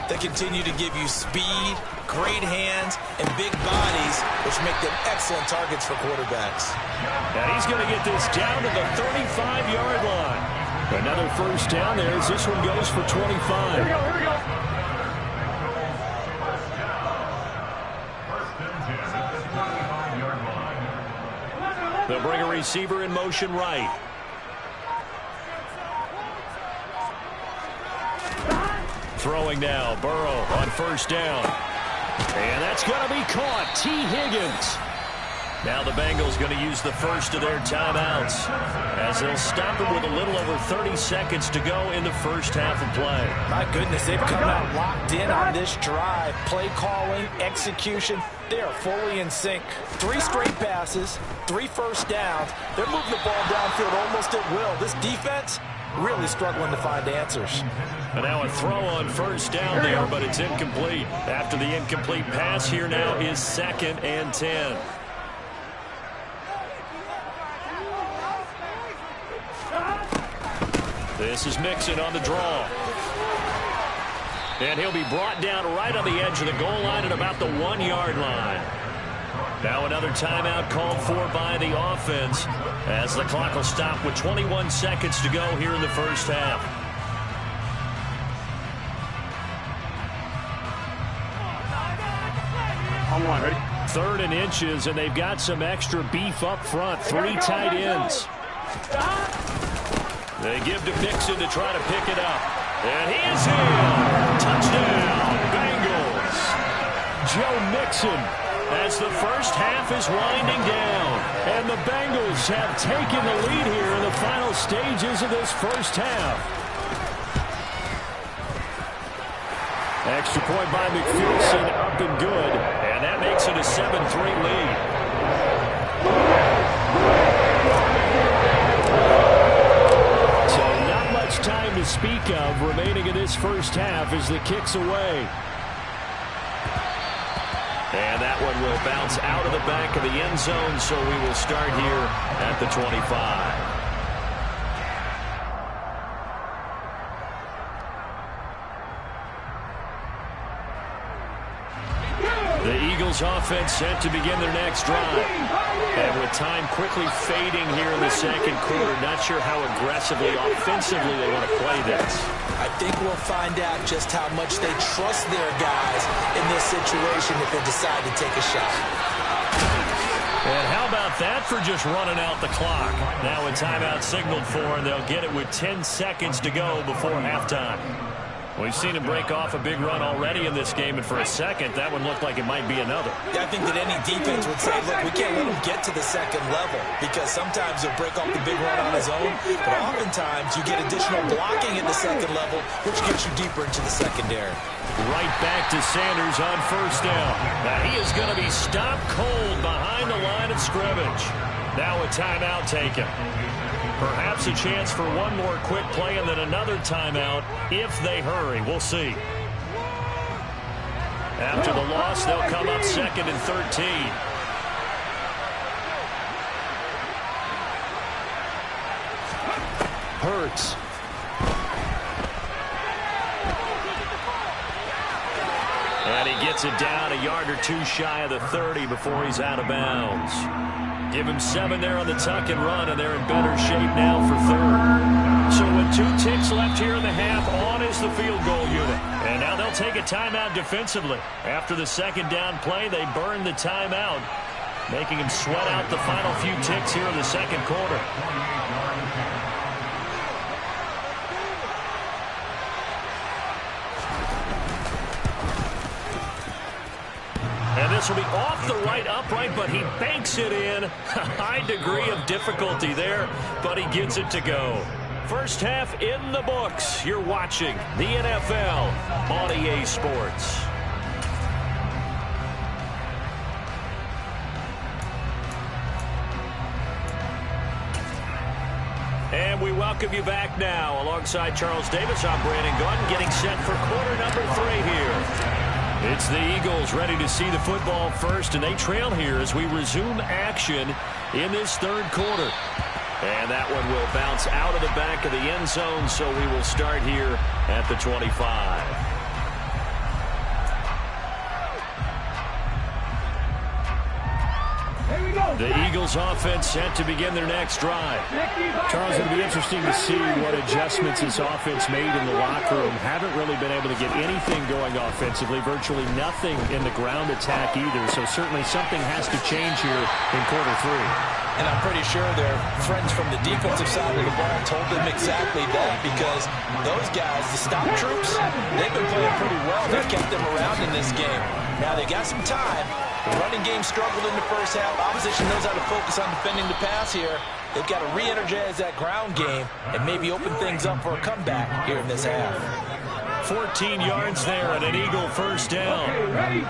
They continue to give you speed, great hands, and big bodies, which make them excellent targets for quarterbacks. And he's going to get this down to the 35-yard line. Another first down there as this one goes for 25. Here we go. They'll bring a receiver in motion right. Throwing now, Burrow on first down. And that's going to be caught. T. Higgins. Now the Bengals going to use the first of their timeouts as they'll stop him with a little over 30 seconds to go in the first half of play. My goodness, they've come out locked in on this drive. Play calling, execution, they are fully in sync. 3 straight passes, 3 first downs. They're moving the ball downfield almost at will. This defense really struggling to find answers. And now a throw on first down there, but it's incomplete. After the incomplete pass, here now is 2nd and 10. This is Mixon on the draw. And he'll be brought down right on the edge of the goal line at about the 1-yard line. Now another timeout called for by the offense as the clock will stop with 21 seconds to go here in the first half. On 1, ready? 3rd and inches, and they've got some extra beef up front. 3 tight ends. They give to Mixon to try to pick it up. And he is in. Touchdown, Bengals. Joe Mixon as the first half is winding down. And the Bengals have taken the lead here in the final stages of this first half. Extra point by McPherson, up and good. And that makes it a 7-3 lead. Time to speak of remaining in this first half as the kick's away. And that one will bounce out of the back of the end zone, so we will start here at the 25. The Eagles offense set to begin their next drive. And with time quickly fading here in the second quarter, not sure how aggressively, offensively they want to play this. I think we'll find out just how much they trust their guys in this situation if they decide to take a shot. And how about that for just running out the clock. Now a timeout signaled for, and they'll get it with 10 seconds to go before halftime. We've seen him break off a big run already in this game, and for a second, that one looked like it might be another. Yeah, I think that any defense would say, look, we can't let him get to the second level, because sometimes he'll break off the big run on his own, but oftentimes you get additional blocking at the second level, which gets you deeper into the secondary. Right back to Sanders on first down. Now he is going to be stopped cold behind the line of scrimmage. Now a timeout taken. Perhaps a chance for one more quick play and then another timeout if they hurry. We'll see. After the loss, they'll come up 2nd and 13. Hurts. And he gets it down a yard or two shy of the 30 before he's out of bounds. Give him 7 there on the tuck and run, and they're in better shape now for 3rd. So with 2 ticks left here in the half, on is the field goal unit. And now they'll take a timeout defensively. After the second down play, they burn the timeout, making him sweat out the final few ticks here in the second quarter. And this will be off the right upright, but he banks it in. A high degree of difficulty there, but he gets it to go. First half in the books. You're watching the NFL on EA Sports. And we welcome you back now. Alongside Charles Davis, I'm Brandon Gunn, getting set for quarter number 3 here. It's the Eagles ready to see the football first, and they trail here as we resume action in this 3rd quarter. And that one will bounce out of the back of the end zone, so we will start here at the 25. The Eagles offense set to begin their next drive. Charles, it'll be interesting to see what adjustments this offense made in the locker room. Haven't really been able to get anything going offensively, virtually nothing in the ground attack either. So certainly something has to change here in quarter 3. And I'm pretty sure their friends from the defensive side of the ball told them exactly that, because those guys, the stop troops, they've been playing pretty well. They've kept them around in this game. Now they got some time. The running game struggled in the first half. Opposition knows how to focus on defending the pass here. They've got to re-energize that ground game and maybe open things up for a comeback here in this half. 14 yards there and an Eagle first down. Okay, ready?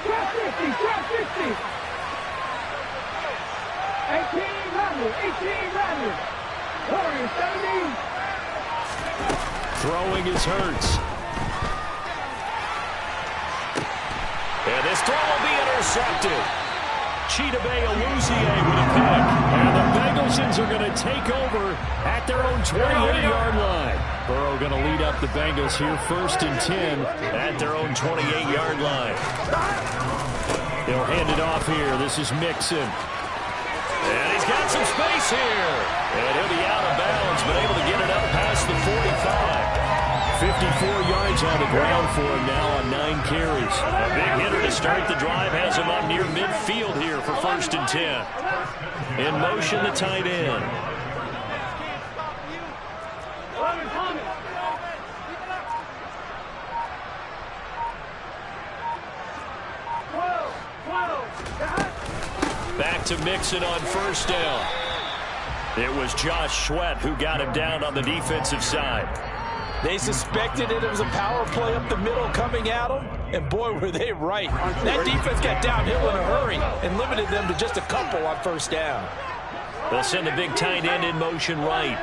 12-50, 12-50. 18 rattle, 18 rattle. Warriors, 17. Throwing is Hurts. And this throw will be intercepted. Chidobe Awuzie with a pick. And the Bengals are going to take over at their own 28-yard line. Burrow going to lead up the Bengals here 1st and 10 at their own 28-yard line. They'll hand it off here. This is Mixon. And he's got some space here. And he'll be out of bounds, but able to get it up past the 45. 54 yards on the ground for him now on 9 carries. A big hitter to start the drive has him up near midfield here for 1st and 10. In motion, the tight end. Back to Mixon on 1st down. It was Josh Sweat who got him down on the defensive side. They suspected it was a power play up the middle coming at them, and boy, were they right. That defense got downhill in a hurry and limited them to just a couple on 1st down. They'll send the big tight end in motion right.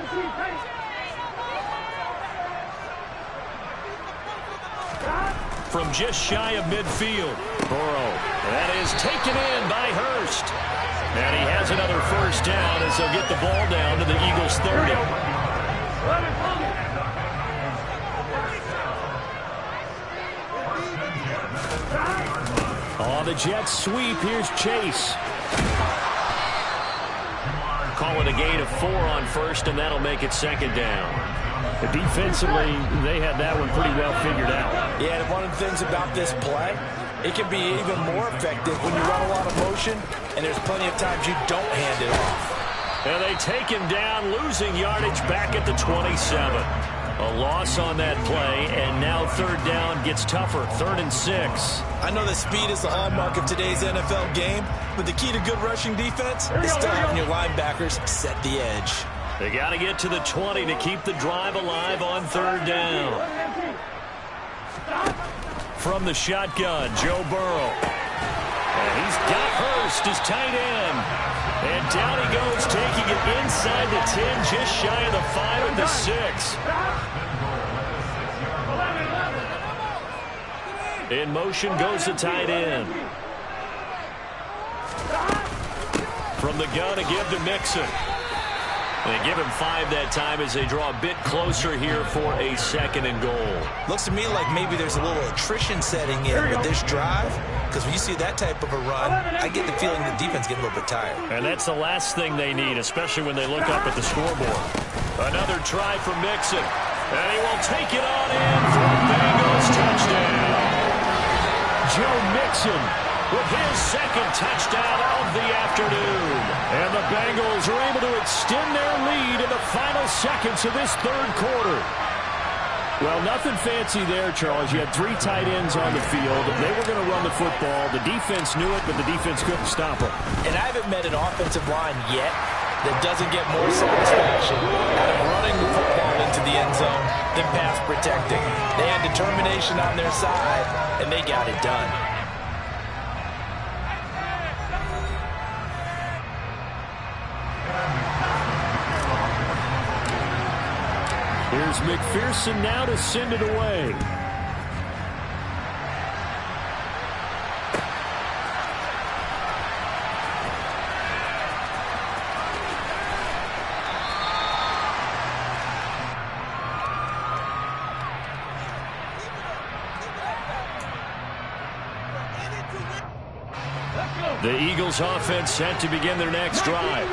From just shy of midfield, Burrow. That is taken in by Hurst. And he has another 1st down as they'll get the ball down to the Eagles' 30. On the Jets sweep, here's Chase. Call it a gain of 4 on 1st, and that'll make it 2nd down. But defensively, they had that one pretty well figured out. Yeah, and one of the things about this play It can be even more effective when you run a lot of motion, and there's plenty of times you don't hand it off. And they take him down, losing yardage back at the 27. A loss on that play, and now third down gets tougher, 3rd and 6. I know that speed is the hallmark of today's NFL game, but the key to good rushing defense is still having your linebackers set the edge. They got to get to the 20 to keep the drive alive on third down. From the shotgun, Joe Burrow. And he's got Hurst as tight end. And down he goes, taking it inside the 10, just shy of the 5 at the 6. In motion goes the tight end. From the gun, a give to Mixon. They give him 5 that time as they draw a bit closer here for a 2nd and goal. Looks to me like maybe there's a little attrition setting in with this drive, because when you see that type of a run, I get the feeling the defense gets a little bit tired. And that's the last thing they need, especially when they look up at the scoreboard. Another try for Mixon. And he will take it on in for a Bengals touchdown. Joe Mixon with his 2nd touchdown of the afternoon. And the Bengals are able to extend their lead in the final seconds of this 3rd quarter. Well, nothing fancy there, Charles. You had 3 tight ends on the field. They were going to run the football. The defense knew it, but the defense couldn't stop them. And I haven't met an offensive line yet that doesn't get more satisfaction out of running the football into the end zone than pass protecting. They had determination on their side, and they got it done. Here's McPherson now to send it away. The Eagles offense set to begin their next drive.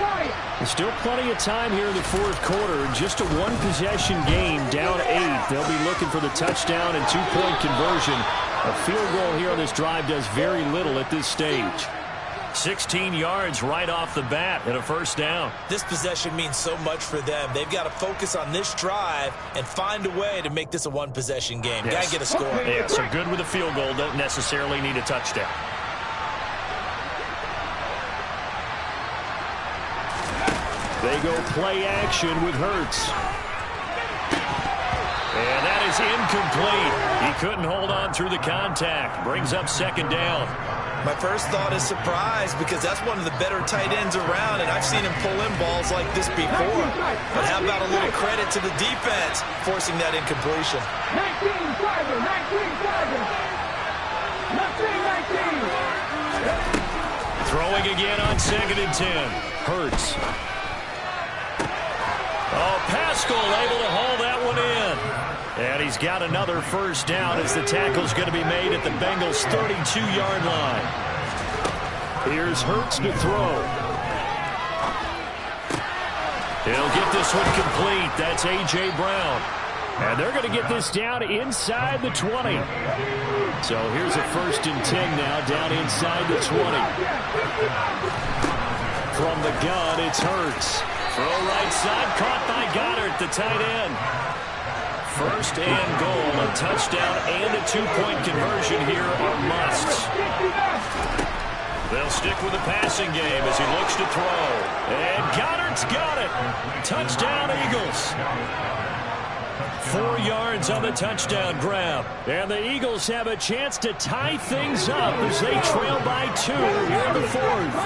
There's still plenty of time here in the 4th quarter. Just a 1-possession game, down 8. They'll be looking for the touchdown and 2-point conversion. A field goal here on this drive does very little at this stage. 16 yards right off the bat and a 1st down. This possession means so much for them. They've got to focus on this drive and find a way to make this a 1-possession game. Yes. Got to get a score. Yeah, so good with a field goal. Don't necessarily need a touchdown. They go play action with Hurts. And that is incomplete. He couldn't hold on through the contact. Brings up 2nd down. My first thought is surprise, because that's one of the better tight ends around, and I've seen him pull in balls like this before. But how about a little credit to the defense forcing that incompletion? 19 driver, 19 driver. 19. Throwing again on 2nd and 10. Hurts. Oh, Pascal able to haul that one in. And he's got another 1st down as the tackle's going to be made at the Bengals' 32-yard line. Here's Hurts to throw. He'll get this one complete. That's A.J. Brown. And they're going to get this down inside the 20. So here's a 1st and 10 now, down inside the 20. From the gun, it's Hurts. Throw right side, caught by Goddard, the tight end. 1st and goal, a touchdown and a 2-point conversion here are musts. They'll stick with the passing game as he looks to throw. And Goddard's got it. Touchdown, Eagles. 4 yards on the touchdown grab. And the Eagles have a chance to tie things up as they trail by 2 here in the 4th.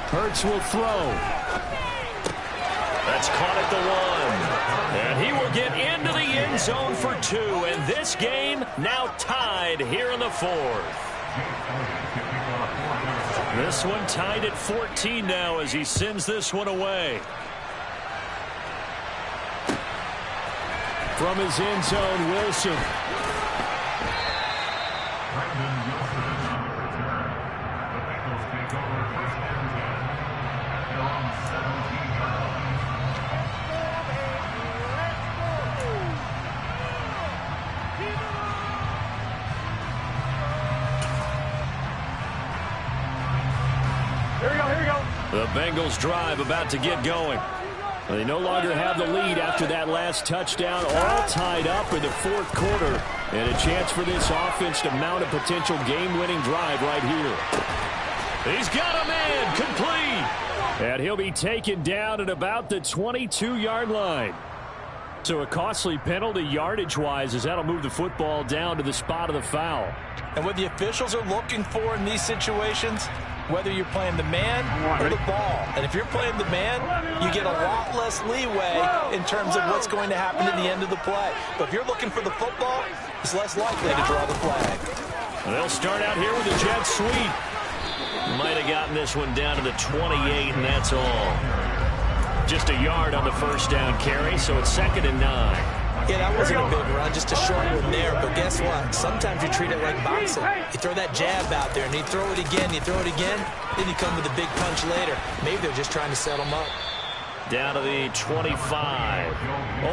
Hurts will throw. That's caught at the 1. And he will get into the end zone for 2. And this game now tied here in the 4th. This one tied at 14 now as he sends this one away. From his end zone, Wilson. The Bengals drive about to get going. They no longer have the lead after that last touchdown, all tied up in the fourth quarter. And a chance for this offense to mount a potential game-winning drive right here. He's got a man complete. And he'll be taken down at about the 22-yard line. So a costly penalty yardage-wise as that'll move the football down to the spot of the foul. And what the officials are looking for in these situations, whether you're playing the man or the ball. And if you're playing the man, you get a lot less leeway in terms of what's going to happen at the end of the play. But if you're looking for the football, it's less likely to draw the flag. They'll start out here with a jet sweep. Might have gotten this one down to the 28, and that's all. Just a yard on the first down carry, so it's 2nd and 9. Yeah, that wasn't a big run, just a short one there. But guess what? Sometimes you treat it like boxing. You throw that jab out there, and you throw it again, then you come with a big punch later. Maybe they're just trying to set them up. Down to the 25.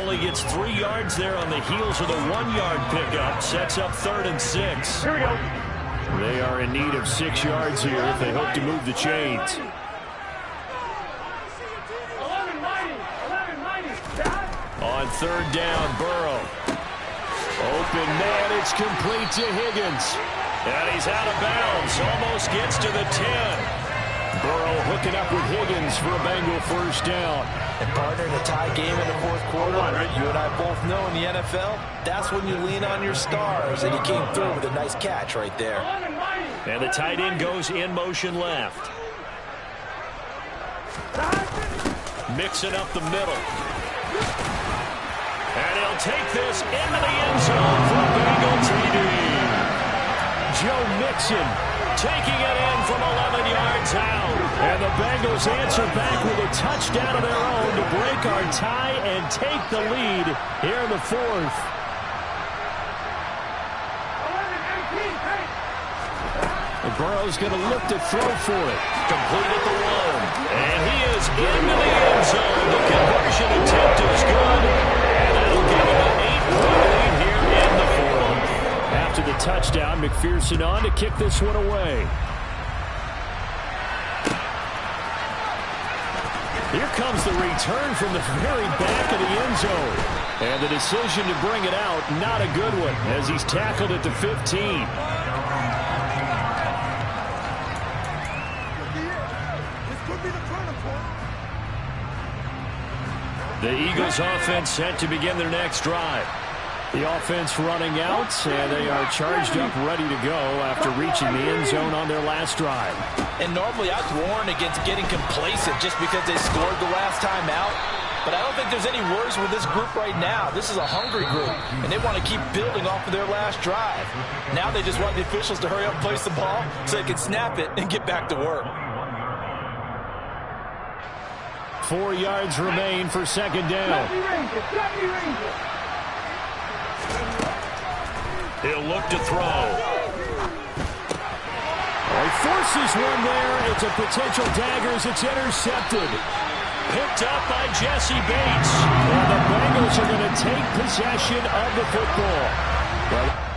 Only gets 3 yards there on the heels of the 1-yard pickup. Sets up 3rd and 6. Here we go. They are in need of 6 yards here if they hope to move the chains. On 3rd down, Burrow. Open man, it's complete to Higgins. And he's out of bounds, almost gets to the 10. Burrow hooking up with Higgins for a Bengal first down. And partner, in a tie game in the fourth quarter, you and I both know in the NFL, that's when you lean on your stars. And he came through with a nice catch right there. And the tight end goes in motion left. Mixing up the middle. And he'll take this into the end zone for Bengal TD. Joe Mixon taking it in from 11 yards out. And the Bengals answer back with a touchdown of their own to break our tie and take the lead here in the fourth. And Burrow's going to look to throw for it. Complete at the 1. And he is into the end zone. The conversion attempt is good. And that'll give him an 8-point lead here in the fourth. After the touchdown, McPherson on to kick this one away. Here comes the return from the very back of the end zone. And the decision to bring it out, not a good one, as he's tackled at the 15. The Eagles offense set to begin their next drive. The offense running out, and they are charged up, ready to go after reaching the end zone on their last drive. And normally I'd warn against getting complacent just because they scored the last time out. But I don't think there's any worries with this group right now. This is a hungry group, and they want to keep building off of their last drive. Now they just want the officials to hurry up and place the ball so they can snap it and get back to work. 4 yards remain for 2nd down. He'll look to throw. He forces one there. It's a potential dagger as it's intercepted. Picked up by Jesse Bates. And the Bengals are going to take possession of the football. Well,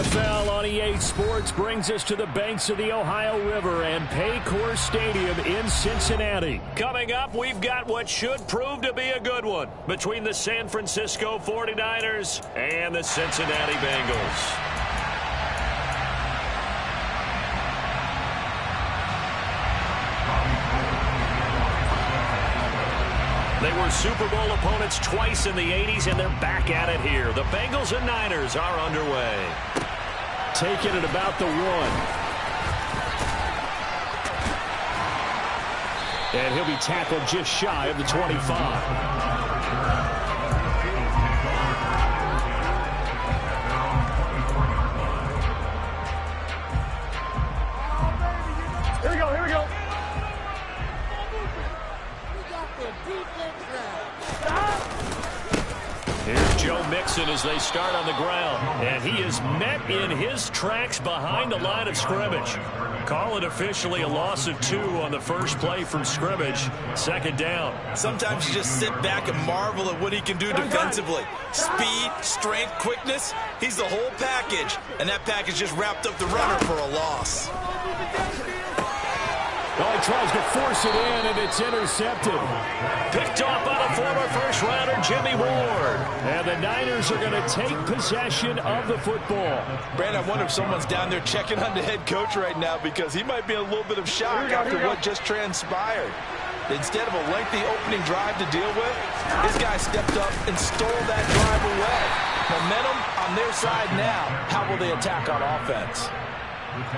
NFL on EA Sports brings us to the banks of the Ohio River and Paycor Stadium in Cincinnati. Coming up, we've got what should prove to be a good one between the San Francisco 49ers and the Cincinnati Bengals. They were Super Bowl opponents twice in the 80s, and they're back at it here. The Bengals and Niners are underway. Take it at about the 1. And he'll be tackled just shy of the 25. Here we go. Here's Joe Mixon as they start on the ground. And he is met in his tracks behind the line of scrimmage. Call it officially a loss of 2 on the first play from scrimmage. Second down. Sometimes you just sit back and marvel at what he can do defensively. Speed, strength, quickness. He's the whole package. And that package just wrapped up the runner for a loss. Well, he tries to force it in, and it's intercepted. Picked off by the former first-rounder, Jimmy Ward. And the Niners are going to take possession of the football. Brandon, I wonder if someone's down there checking on the head coach right now because he might be in a little bit of shock after what just transpired. Instead of a lengthy opening drive to deal with, this guy stepped up and stole that drive away. Momentum on their side now. How will they attack on offense?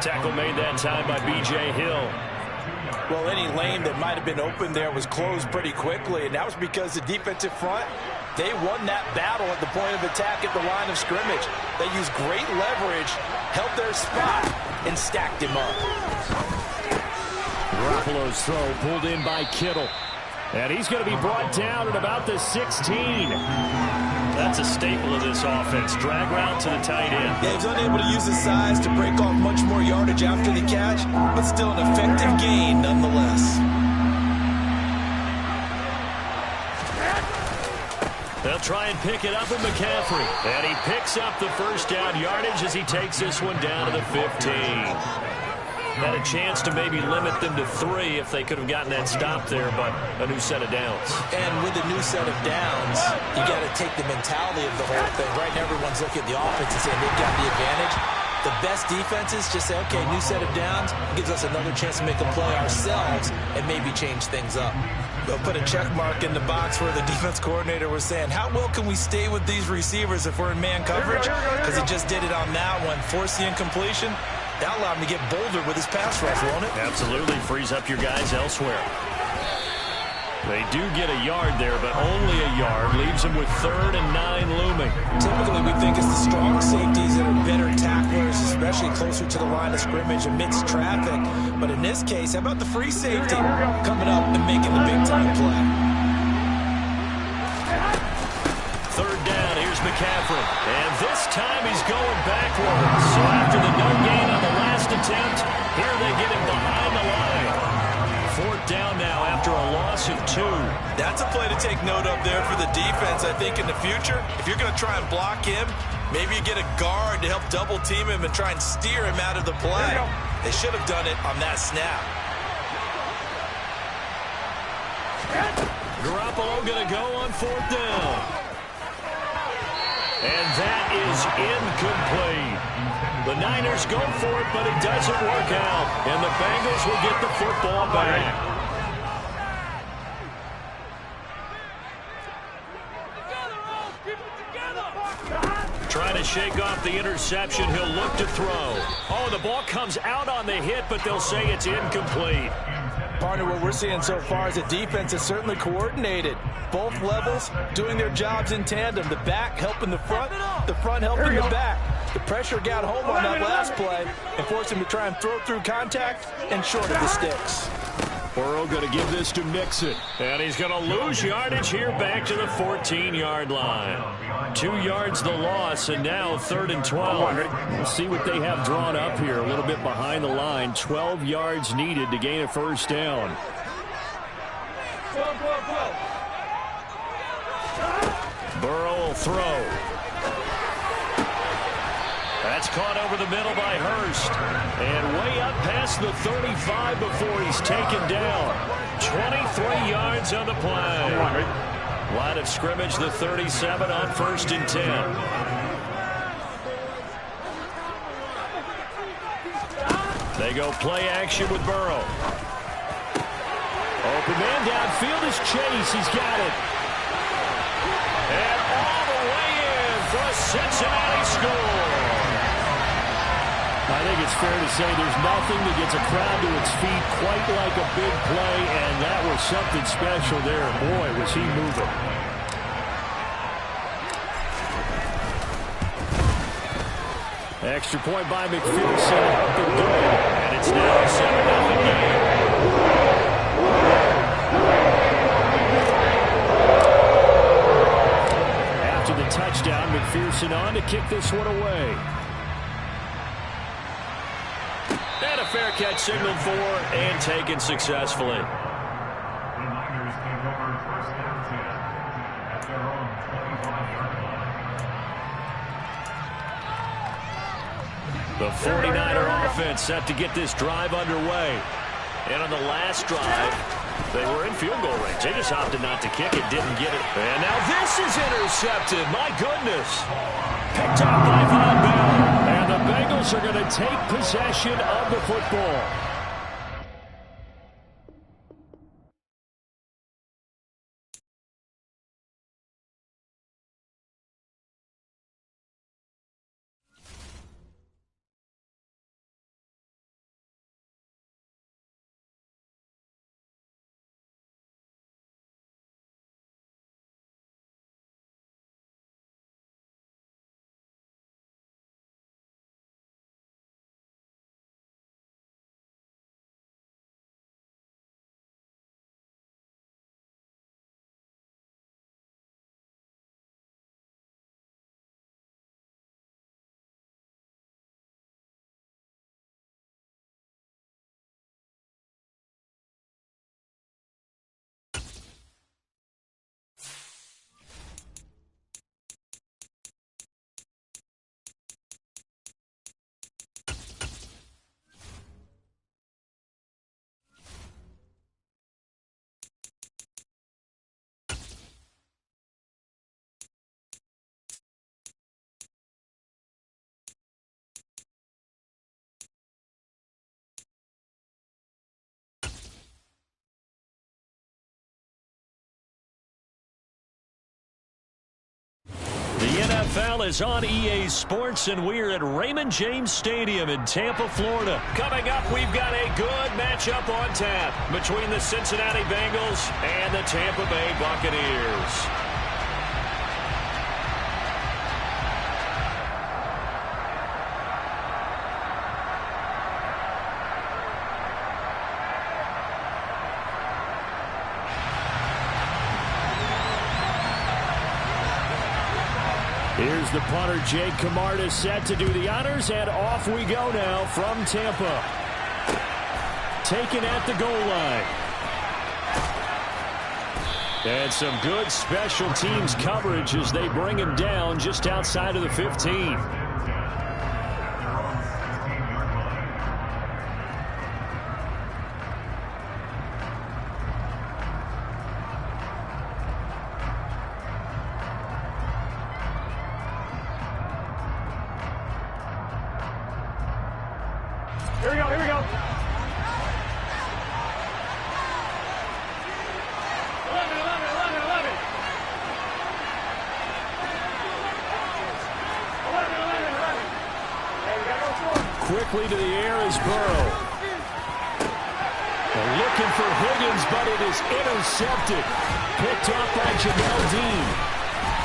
Tackle made that time by B.J. Hill. Well, any lane that might have been open there was closed pretty quickly, and that was because the defensive front, they won that battle at the point of attack at the line of scrimmage. They used great leverage, held their spot, and stacked him up. Garoppolo's throw pulled in by Kittle. And he's going to be brought down at about the 16. That's a staple of this offense. Drag route to the tight end. Yeah, he's unable to use his size to break off much more yardage after the catch, but still an effective gain nonetheless. They'll try and pick it up with McCaffrey. And he picks up the first down yardage as he takes this one down to the 15. Had a chance to maybe limit them to 3 if they could have gotten that stop there, but a new set of downs. And with a new set of downs, you got to take the mentality of the whole thing. Right now, everyone's looking at the offense and saying they've got the advantage. The best defenses just say, okay, new set of downs gives us another chance to make a play ourselves and maybe change things up. They'll put a check mark in the box where the defense coordinator was saying, how well can we stay with these receivers if we're in man coverage? Because he just did it on that one. Force the incompletion. That'll allow him to get bolder with his pass rush, won't it? Absolutely. Frees up your guys elsewhere. They do get a yard there, but only a yard. Leaves them with 3rd and 9 looming. Typically, we think it's the strong safeties that are better tacklers, especially closer to the line of scrimmage amidst traffic. But in this case, how about the free safety coming up and making the big-time play? 3rd down, here's McCaffrey. And this time he's going backwards. So after the no gain on the last attempt, here they get him behind the line. 4th down now after a loss of 2. That's a play to take note of there for the defense, I think, in the future. If you're going to try and block him, maybe you get a guard to help double team him and try and steer him out of the play. They should have done it on that snap. Garoppolo going to go on 4th down. And that is incomplete. The Niners go for it, but it doesn't work out. And the Bengals will get the football back. Trying to shake off the interception. He'll look to throw. Oh, the ball comes out on the hit, but they'll say it's incomplete. Partner, what we're seeing so far is the defense is certainly coordinated. Both levels doing their jobs in tandem. The back helping the front helping the back. The pressure got home on that last play and forced him to try and throw through contact and short of the sticks. Burrow going to give this to Mixon. And he's going to lose yardage here back to the 14-yard line. 2 yards the loss, and now 3rd and 12. We'll see what they have drawn up here. A little bit behind the line. 12 yards needed to gain a first down. Burrow will throw. That's caught over the middle by Hurst. And way up past the 35 before he's taken down. 23 yards on the play. Line of scrimmage, the 37 on 1st and 10. They go play action with Burrow. Open man downfield is Chase. He's got it. And all the way in for a Cincinnati score. I think it's fair to say there's nothing that gets a crowd to its feet quite like a big play, and that was something special there. Boy, was he moving. Extra point by McPherson, up and good. And it's now a 7-0 game. After the touchdown, McPherson on to kick this one away. And a fair catch signaled for and taken successfully. The 49er offense set to get this drive underway. And on the last drive, they were in field goal range. They just opted not to kick it, didn't get it. And now this is intercepted. My goodness. Picked up by Von Bell. And the Bengals are going to take possession of the football. The NFL is on EA Sports, and we're at Raymond James Stadium in Tampa, Florida. Coming up, we've got a good matchup on tap between the Cincinnati Bengals and the Tampa Bay Buccaneers. Here's the punter, Jake Camarda, set to do the honors, and off we go now from Tampa. Taken at the goal line. And some good special teams coverage as they bring him down just outside of the 15. Here we go, here we go. 11, 11, 11. Quickly to the air is Burrow. They're looking for Higgins, but it is intercepted. Picked off by Jamel Dean.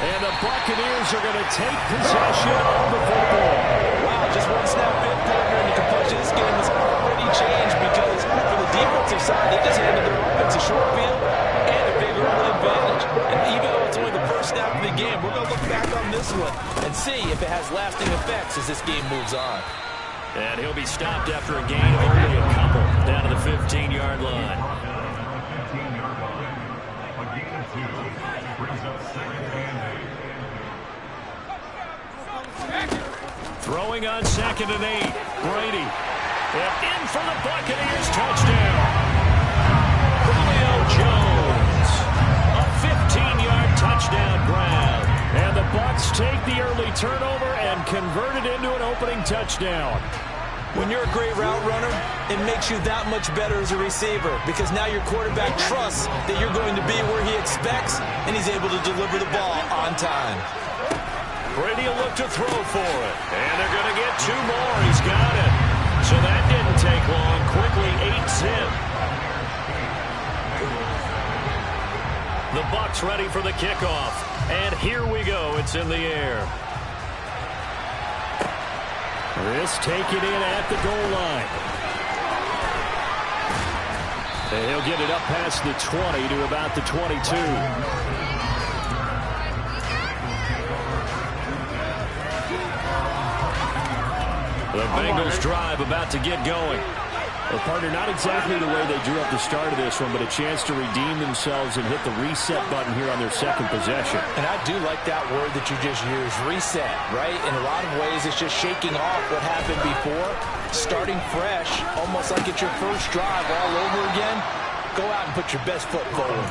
And the Buccaneers are going to take possession of the football. Wow, just one snap in, partner, and the complexion of this game has already changed because for the defensive side, they just handed their offense a short field and a big early advantage. And even though it's only the first snap of the game, we're going to look back on this one and see if it has lasting effects as this game moves on. And he'll be stopped after a gain of only a couple down to the 15-yard line. A gain of 2 brings up 2nd and 8. Throwing on 2nd and 8. Brady. And in for the Buccaneers touchdown. Julio Jones. A 15-yard touchdown grab. And the Bucs take the early turnover and convert it into an opening touchdown. When you're a great route runner, it makes you that much better as a receiver because now your quarterback trusts that you're going to be where he expects, and he's able to deliver the ball on time. Brady will look to throw for it, and they're going to get 2 more. He's got it. So that didn't take long. Quickly 8-zip. The Bucs ready for the kickoff, and here we go. It's in the air. This taken in at the goal line. And he'll get it up past the 20 to about the 22. The Bengals drive about to get going. Well, partner, not exactly the way they drew up the start of this one, but a chance to redeem themselves and hit the reset button here on their second possession. And I do like that word that you just used, reset, right? In a lot of ways, it's just shaking off what happened before, starting fresh, almost like it's your first drive all over again. Go out and put your best foot forward.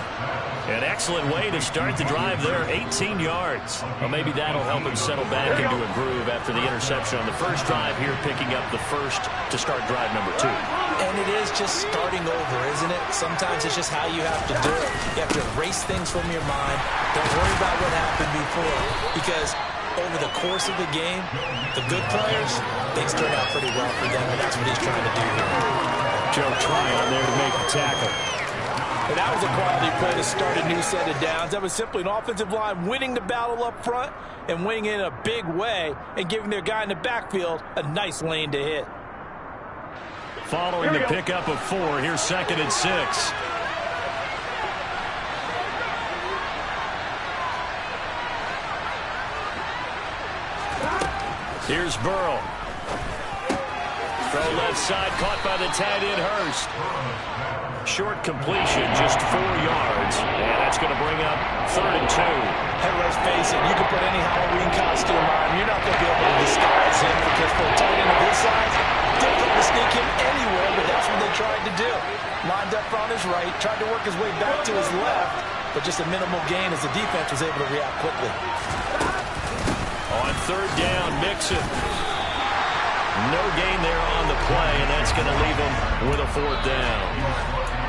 An excellent way to start the drive there, 18 yards. Well, maybe that'll help him settle back into a groove after the interception on the first drive here, picking up the first to start drive number 2. And it is just starting over, isn't it? Sometimes it's just how you have to do it. You have to erase things from your mind. Don't worry about what happened before, because over the course of the game, the good players, things turn out pretty well for them, and that's what he's trying to do here. Joe Tryon there to make the tackle. And that was a quality play to start a new set of downs. That was simply an offensive line winning the battle up front and winning it in a big way and giving their guy in the backfield a nice lane to hit. Following the pickup of 4, here's 2nd and 6. Here's Burrow. Throw left side, caught by the tight end Hurst. Short completion, just 4 yards. And that's going to bring up 3rd and 2. Hey, let's face it, you can put any Halloween costume on. You're not going to be able to disguise him because for a tight end of his size, difficult to sneak him anywhere, but that's what they tried to do. Lined up on his right, tried to work his way back to his left, but just a minimal gain as the defense was able to react quickly. On 3rd down, Mixon. No gain there on the play, and that's going to leave him with a 4th down.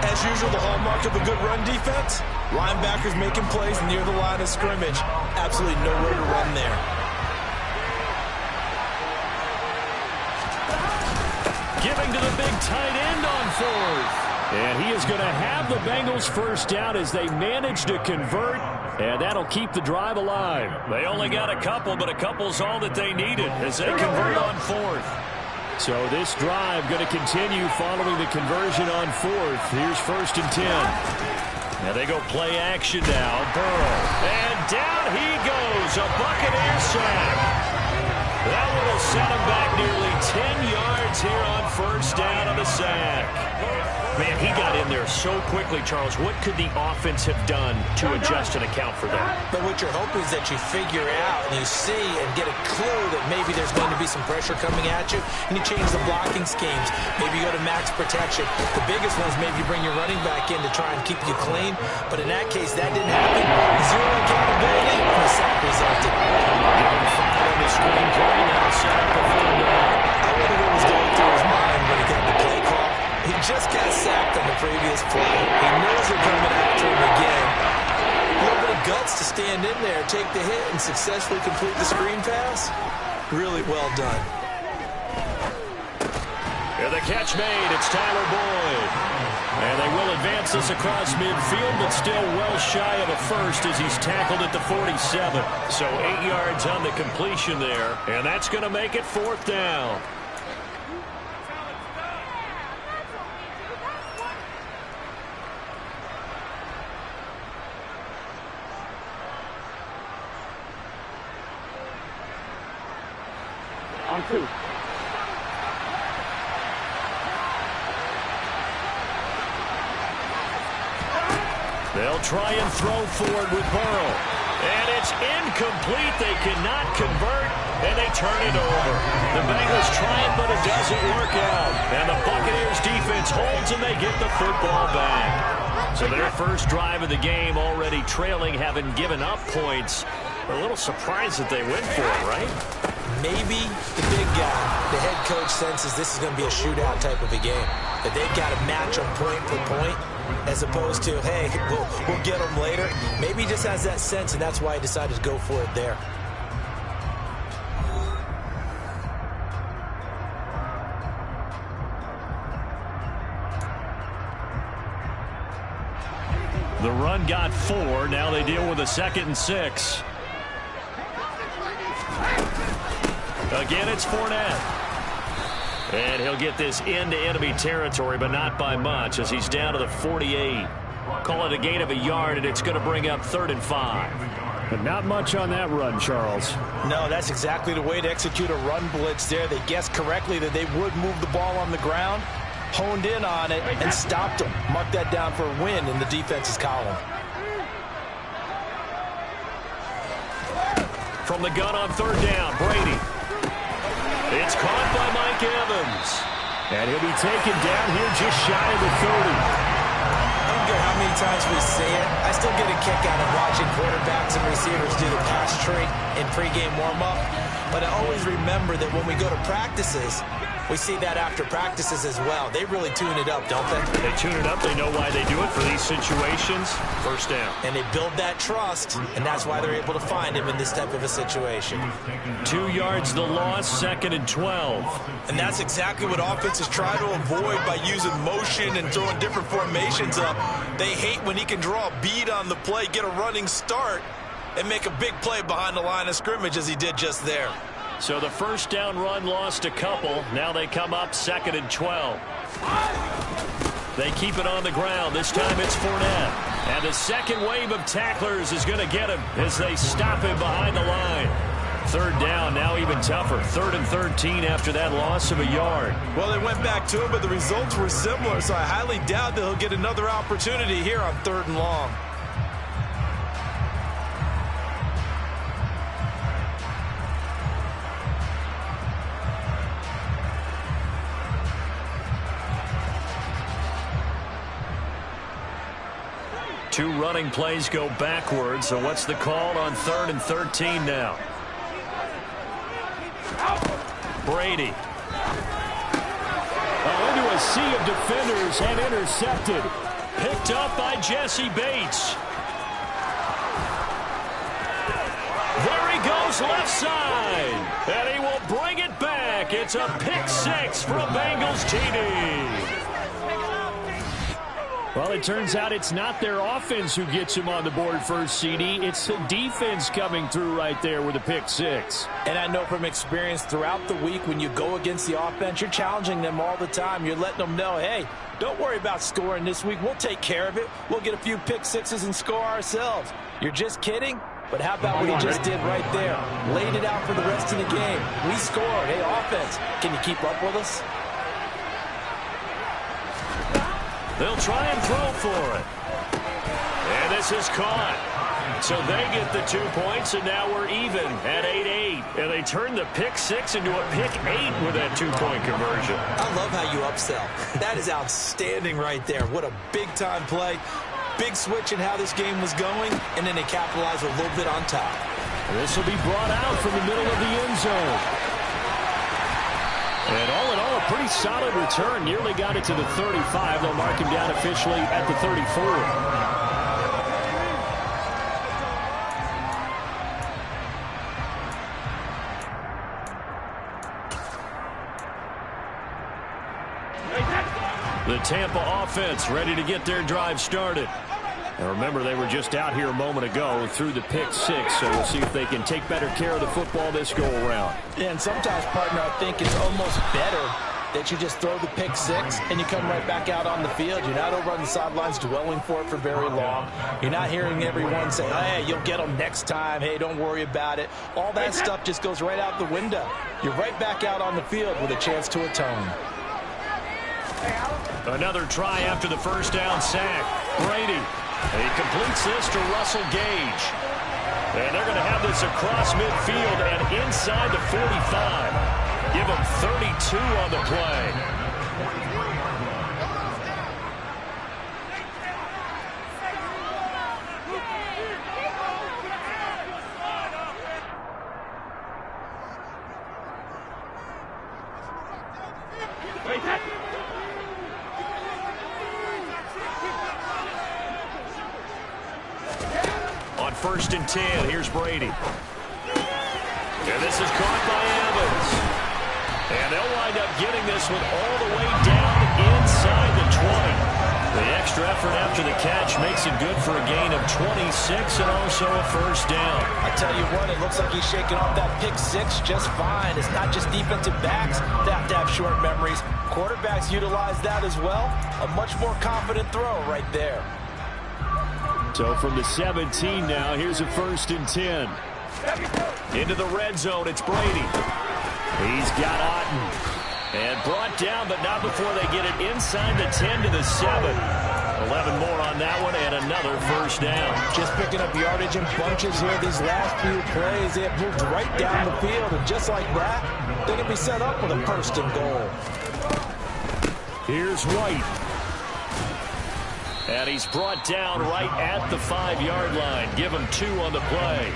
As usual, the hallmark of a good run defense, linebackers making plays near the line of scrimmage. Absolutely nowhere to run there. Giving to the big tight end on 4th. And he is going to have the Bengals first down as they manage to convert, and that'll keep the drive alive. They only got a couple, but a couple's all that they needed as they convert on 4th. So this drive going to continue following the conversion on 4th. Here's 1st and 10. Now they go play action now. Burrow. And down he goes. A Buccaneer sack. That one will set him back nearly 10 yards here on 1st down on the sack. Man, he got in there so quickly, Charles. What could the offense have done to adjust and account for that? But what you're hoping is that you figure out and you see and get a clue that maybe there's going to be some pressure coming at you, and you change the blocking schemes. Maybe you go to max protection. The biggest one is maybe you bring your running back in to try and keep you clean. But in that case, that didn't happen. Zero accountability, and the sack resulted. Give him 5 on the screen play. Now set up the 3rd down. I wonder what was going through his mind when he got the play call. He just got sacked on the previous play. He knows they're coming after him again. A little bit of guts to stand in there, take the hit, and successfully complete the screen pass. Really well done. And the catch made. It's Tyler Boyd. And they will advance this across midfield, but still well shy of a first as he's tackled at the 47. So 8 yards on the completion there. And that's going to make it 4th down. On 2. They'll try and throw forward with Burrow. And it's incomplete. They cannot convert, and they turn it over. The Bengals try it, but it doesn't work out. And the Buccaneers defense holds, and they get the football back. So their first drive of the game already trailing, having given up points. A little surprised that they went for it, right? Maybe the big guy, the head coach, senses this is going to be a shootout type of a game. That they've got to match them point for point, as opposed to, hey, we'll get them later. Maybe he just has that sense, and that's why he decided to go for it there. The run got 4. Now they deal with a 2nd and 6. Again, it's Fournette. And he'll get this into enemy territory, but not by much, as he's down to the 48. Call it a gain of a yard, and it's going to bring up 3rd and 5. But not much on that run, Charles. No, that's exactly the way to execute a run blitz there. They guessed correctly that they would move the ball on the ground, honed in on it, and stopped them. Mark that down for a win in the defense's column. From the gun on 3rd down, Brady. It's caught by Mike Evans. And he'll be taken down here just shy of the 30. I don't care how many times we say it, I still get a kick out of watching quarterbacks and receivers do the pass tree in pregame warm-up. But I always remember that when we go to practices, we see that after practices as well. They really tune it up, don't they? They tune it up. They know why they do it for these situations. 1st down. And they build that trust, and that's why they're able to find him in this type of a situation. 2 yards the loss, 2nd and 12. And that's exactly what offenses try to avoid by using motion and throwing different formations up. They hate when he can draw a bead on the play, get a running start, and make a big play behind the line of scrimmage as he did just there. So the 1st down run lost a couple. Now they come up 2nd and 12. They keep it on the ground. This time it's Fournette. And the second wave of tacklers is going to get him as they stop him behind the line. 3rd down, now even tougher. 3rd and 13 after that loss of a yard. Well, they went back to it, but the results were similar, so I highly doubt that he'll get another opportunity here on 3rd and long. Two running plays go backwards, so what's the call on 3rd and 13 now? Brady. Into a sea of defenders and intercepted. Picked up by Jesse Bates. There he goes left side. And he will bring it back. It's a pick 6 from Bengals TD. Well, it turns out it's not their offense who gets him on the board first, CD. It's the defense coming through right there with a pick 6. And I know from experience throughout the week when you go against the offense, you're challenging them all the time. You're letting them know, hey, don't worry about scoring this week. We'll take care of it. We'll get a few pick 6s and score ourselves. You're just kidding? But how about what he just did right there? Laid it out for the rest of the game. We scored. Hey, offense, can you keep up with us? They'll try and throw for it. And this is caught. So they get the 2 points, and now we're even at 8-8. And they turn the pick 6 into a pick 8 with that 2-point conversion. I love how you upsell. That is outstanding right there. What a big-time play. Big switch in how this game was going, and then they capitalize a little bit on top. This will be brought out from the middle of the end zone. And all in all, a pretty solid return. Nearly got it to the 35. They'll mark him down officially at the 34. The Tampa offense ready to get their drive started. And remember, they were just out here a moment ago through the pick 6, so we'll see if they can take better care of the football this go-around. Yeah, and sometimes, partner, I think it's almost better that you just throw the pick 6 and you come right back out on the field. You're not over on the sidelines dwelling for it for very long. You're not hearing everyone say, hey, you'll get them next time. Hey, don't worry about it. All that stuff just goes right out the window. You're right back out on the field with a chance to atone. Another try after the first down sack. Brady. And he completes this to Russell Gage. And they're going to have this across midfield and inside the 45. Give them 32 on the play. On 1st and 10, here's Brady. And this is caught by Evans. And they'll wind up getting this one all the way down inside the 20. The extra effort after the catch makes it good for a gain of 26 and also a 1st down. I tell you what, it looks like he's shaking off that pick six just fine. It's not just defensive backs that have to have short memories. Quarterbacks utilize that as well. A much more confident throw right there. So from the 17 now, here's a 1st and 10. Into the red zone, it's Brady. He's got Otten. And brought down, but not before they get it inside the 10 to the 7. 11 more on that one, and another 1st down. Just picking up yardage in bunches here these last few plays. They have moved right down the field, and just like that, they can be set up with a 1st and goal. Here's White. And he's brought down right at the 5-yard line. Give him 2 on the play.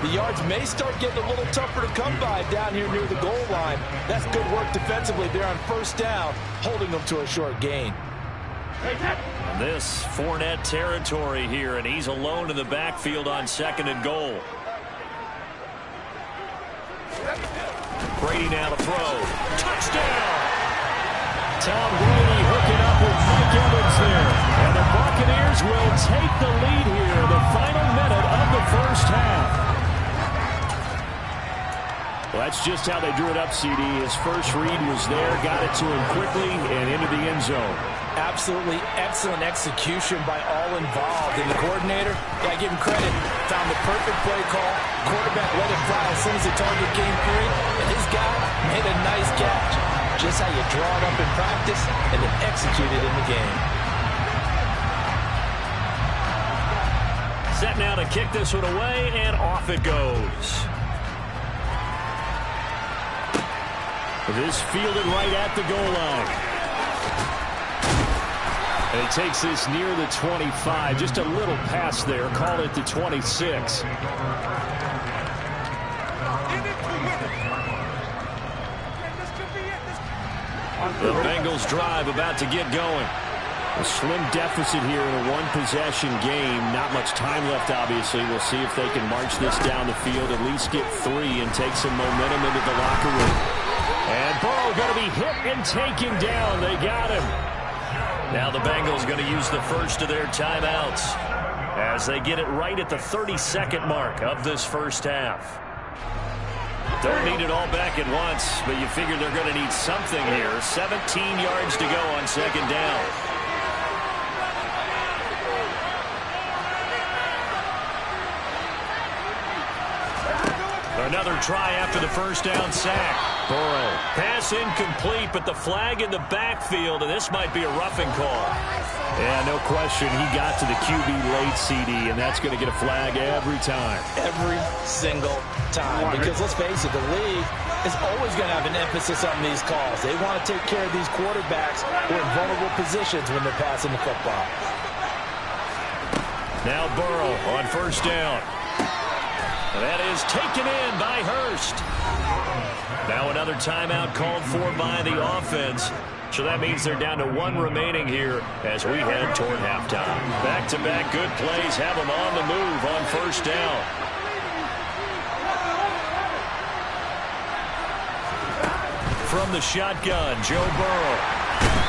The yards may start getting a little tougher to come by down here near the goal line. That's good work defensively there on 1st down, holding them to a short gain. And this Fournette territory here, and he's alone in the backfield on 2nd and goal. Brady now to throw. Touchdown! Tom Brady hooking up with Mike Evans there. And the Buccaneers will take the lead here, the final minute of the 1st half. Well, that's just how they drew it up, CD. His first read was there, got it to him quickly, and into the end zone. Absolutely excellent execution by all involved. And the coordinator, gotta give him credit, found the perfect play call. Quarterback let it fly as soon as the target came free, and his guy made a nice catch. Just how you draw it up in practice and then execute it in the game. Set now to kick this one away, and off it goes. This fielded right at the goal line. And he takes this near the 25. Just a little pass there. Call it the 26. The Bengals drive about to get going. A slim deficit here in a one-possession game. Not much time left, obviously. We'll see if they can march this down the field, at least get 3 and take some momentum into the locker room. And Burrow going to be hit and taken down. They got him. Now the Bengals going to use the first of their timeouts as they get it right at the 32nd mark of this 1st half. Don't need it all back at once, but you figure they're going to need something here. 17 yards to go on 2nd down. Another try after the 1st down sack. Burrow. Pass incomplete, but the flag in the backfield, and this might be a roughing call. Yeah, no question. He got to the QB late, CD, and that's going to get a flag every time. Every single time. Because let's face it, the league is always going to have an emphasis on these calls. They want to take care of these quarterbacks who are in vulnerable positions when they're passing the football. Now Burrow on 1st down. That is taken in by Hurst. Now another timeout called for by the offense. So that means they're down to 1 remaining here as we head toward halftime. Back-to-back good plays have them on the move on 1st down. From the shotgun, Joe Burrow.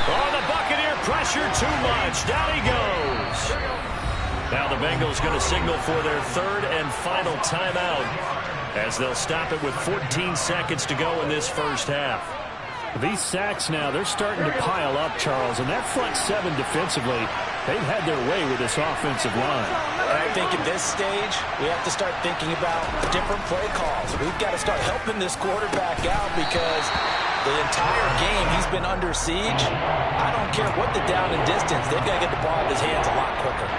Oh, the Buccaneer pressure too much. Down he goes. Now the Bengals going to signal for their 3rd and final timeout as they'll stop it with 14 seconds to go in this 1st half. These sacks now, they're starting to pile up, Charles, and that front 7 defensively, they've had their way with this offensive line. And I think at this stage, we have to start thinking about different play calls. We've got to start helping this quarterback out because the entire game he's been under siege. I don't care what the down and distance, they've got to get the ball in his hands a lot quicker.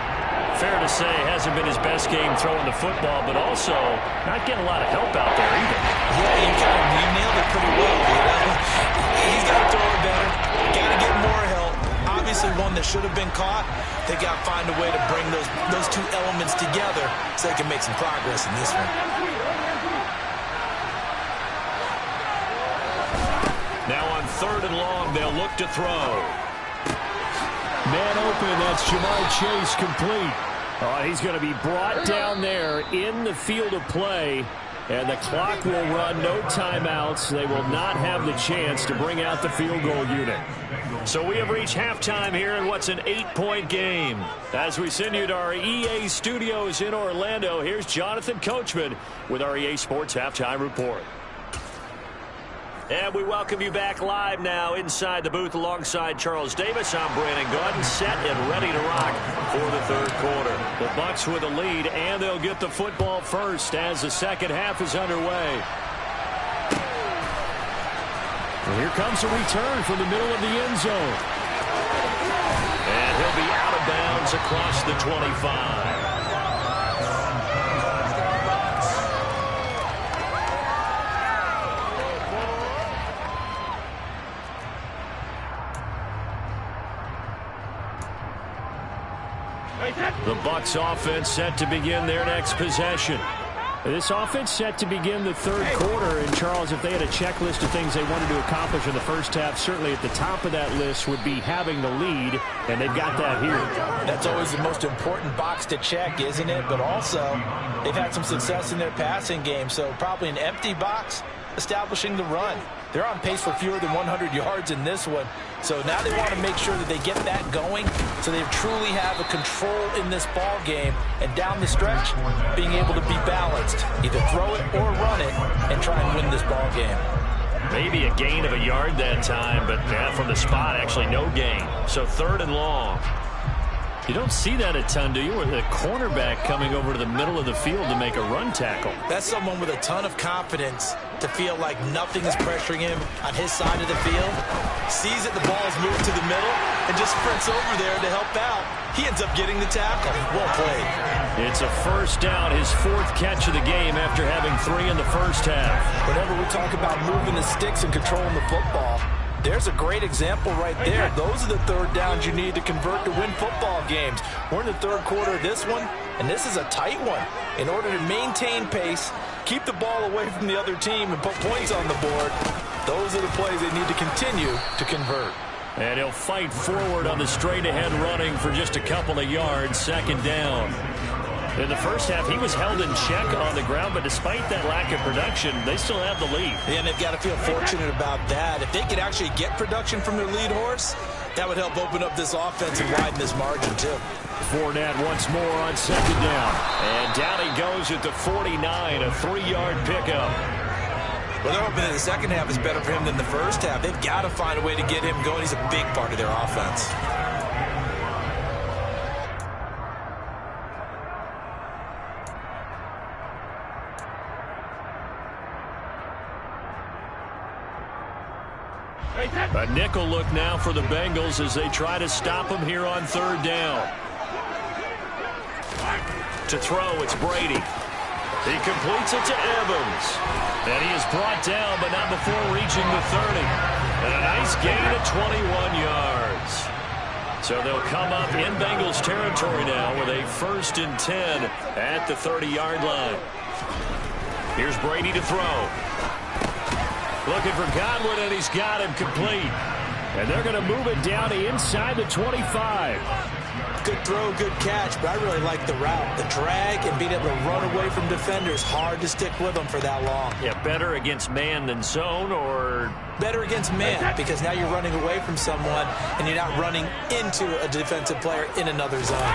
fair to say hasn't been his best game throwing the football, but also not getting a lot of help out there either. Yeah, you nailed it pretty well. He's got to throw it better. Got to get more help. Obviously one that should have been caught. They got to find a way to bring those two elements together so they can make some progress in this one. Now on 3rd and long, they'll look to throw. Man open, that's Jamar Chase complete. He's going to be brought down there in the field of play, and the clock will run, no timeouts. They will not have the chance to bring out the field goal unit. So we have reached halftime here in what's an 8-point game. As we send you to our EA studios in Orlando, here's Jonathan Coachman with our EA Sports Halftime Report. And we welcome you back live now inside the booth alongside Charles Davis. I'm Brandon Gordon, set and ready to rock for the 3rd quarter. The Bucs with a lead, and they'll get the football first as the second half is underway. Well, here comes a return from the middle of the end zone. And he'll be out of bounds across the 25. The Bucs offense set to begin their next possession. This offense set to begin the 3rd quarter. And, Charles, if they had a checklist of things they wanted to accomplish in the first half, certainly at the top of that list would be having the lead, and they've got that here. That's always the most important box to check, isn't it? But also, they've had some success in their passing game, so probably an empty box establishing the run. They're on pace for fewer than 100 yards in this one. So now they want to make sure that they get that going so they truly have a control in this ball game. And down the stretch, being able to be balanced. Either throw it or run it and try and win this ball game. Maybe a gain of a yard that time, but from the spot, actually no gain. So 3rd and long. You don't see that a ton, do you? With a cornerback coming over to the middle of the field to make a run tackle. That's someone with a ton of confidence to feel like nothing is pressuring him on his side of the field. Sees that the ball's moved to the middle and just sprints over there to help out. He ends up getting the tackle. Well played. It's a 1st down, his 4th catch of the game after having 3 in the first half. Whenever we talk about moving the sticks and controlling the football, there's a great example right there. Those are the 3rd downs you need to convert to win football games. We're in the 3rd quarter of this one, and this is a tight one. In order to maintain pace, keep the ball away from the other team, and put points on the board, those are the plays they need to continue to convert. And he'll fight forward on the straight-ahead running for just a couple of yards, 2nd down. In the first half, he was held in check on the ground, but despite that lack of production, they still have the lead. Yeah, and they've got to feel fortunate about that. If they could actually get production from their lead horse, that would help open up this offense and widen this margin, too. Fournette once more on 2nd down. And down he goes at the 49, a 3-yard pickup. Well, they're hoping that the second half is better for him than the first half. They've got to find a way to get him going. He's a big part of their offense. A nickel look now for the Bengals as they try to stop him here on 3rd down. To throw, it's Brady. He completes it to Evans. And he is brought down, but not before reaching the 30. And a nice gain of 21 yards. So they'll come up in Bengals territory now with a 1st and 10 at the 30-yard line. Here's Brady to throw. Looking for Godwin, and he's got him complete. And they're going to move it down to inside the 25. Good throw, good catch, but I really like the route. The drag and being able to run away from defenders, hard to stick with them for that long. Yeah, better against man than zone, or? Better against man, because now you're running away from someone, and you're not running into a defensive player in another zone.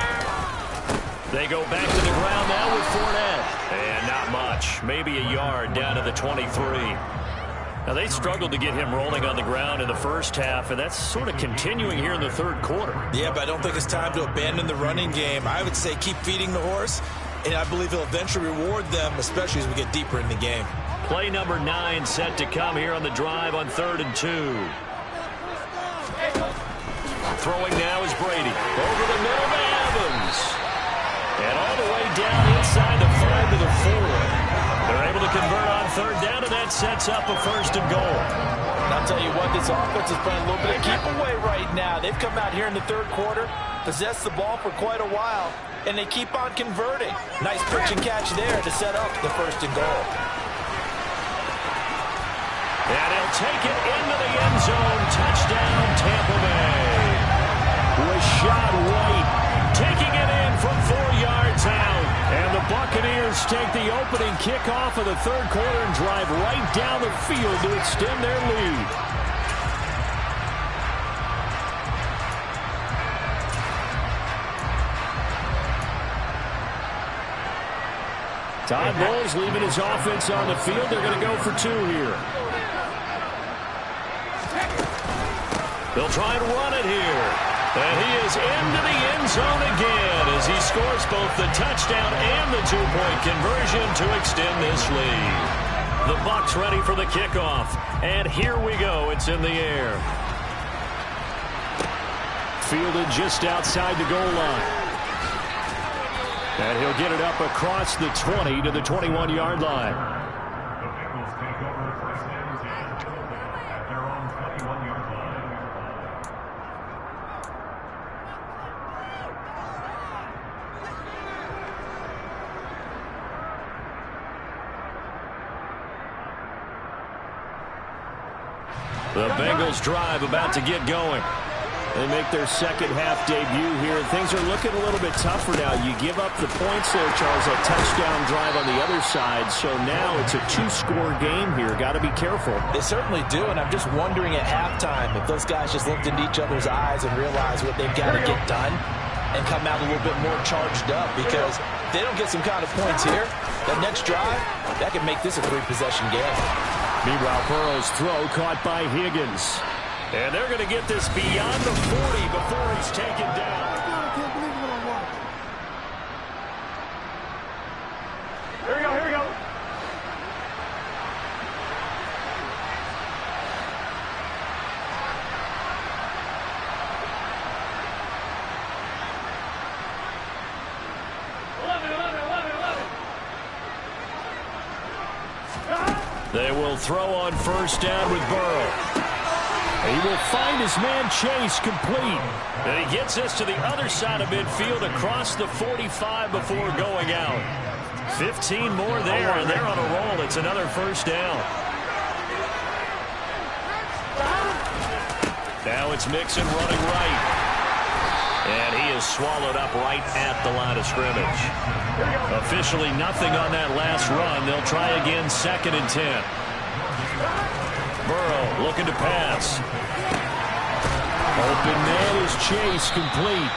They go back to the ground now with Fournette. And not much, maybe a yard down to the 23. Now, they struggled to get him rolling on the ground in the first half, and that's sort of continuing here in the 3rd quarter. Yeah, but I don't think it's time to abandon the running game. I would say keep feeding the horse, and I believe he'll eventually reward them, especially as we get deeper in the game. Play number 9 set to come here on the drive on 3rd and 2. Throwing now is Brady. Over the middle to Evans. down inside the 5 to the 4. They're able to convert on third down, and that sets up a first and goal. And I'll tell you what, this offense is playing a little bit of keep away right now. They've come out here in the third quarter, possessed the ball for quite a while, and they keep on converting. Nice pitch and catch there to set up the first and goal. And he'll take it into the end zone. Touchdown, Tampa Bay. Rashad White taking it in from 4 yards out. And the Buccaneers take the opening kickoff of the third quarter and drive right down the field to extend their lead. Todd Bowles leaving his offense on the field. They're going to go for 2 here. They'll try and run it here. And he is into the end zone again as he scores both the touchdown and the 2-point conversion to extend this lead. The Bucs ready for the kickoff. And here we go. It's in the air. Fielded just outside the goal line. And he'll get it up across the 20 to the 21-yard line. The Bengals drive about to get going. They make their second half debut here. Things are looking a little bit tougher now. You give up the points there, Charles, a touchdown drive on the other side. So now it's a 2-score game here. Got to be careful. They certainly do, and I'm just wondering at halftime if those guys just looked into each other's eyes and realized what they've got to get done and come out a little bit more charged up, because if they don't get some kind of points here, that next drive, that could make this a 3-possession game. Meanwhile, Burrow's throw caught by Higgins. And they're going to get this beyond the 40 before he's taken down. I can't believe what I watched. Here we go, here we go. They will throw on first down with Burrow. He will find his man Chase complete. And he gets this to the other side of midfield across the 45 before going out. 15 more there, and they're on a roll. It's another first down. Now it's Mixon running right. And he is swallowed up right at the line of scrimmage. Officially nothing on that last run. They'll try again, 2nd and 10. Burrow looking to pass. Open man is Chase, complete.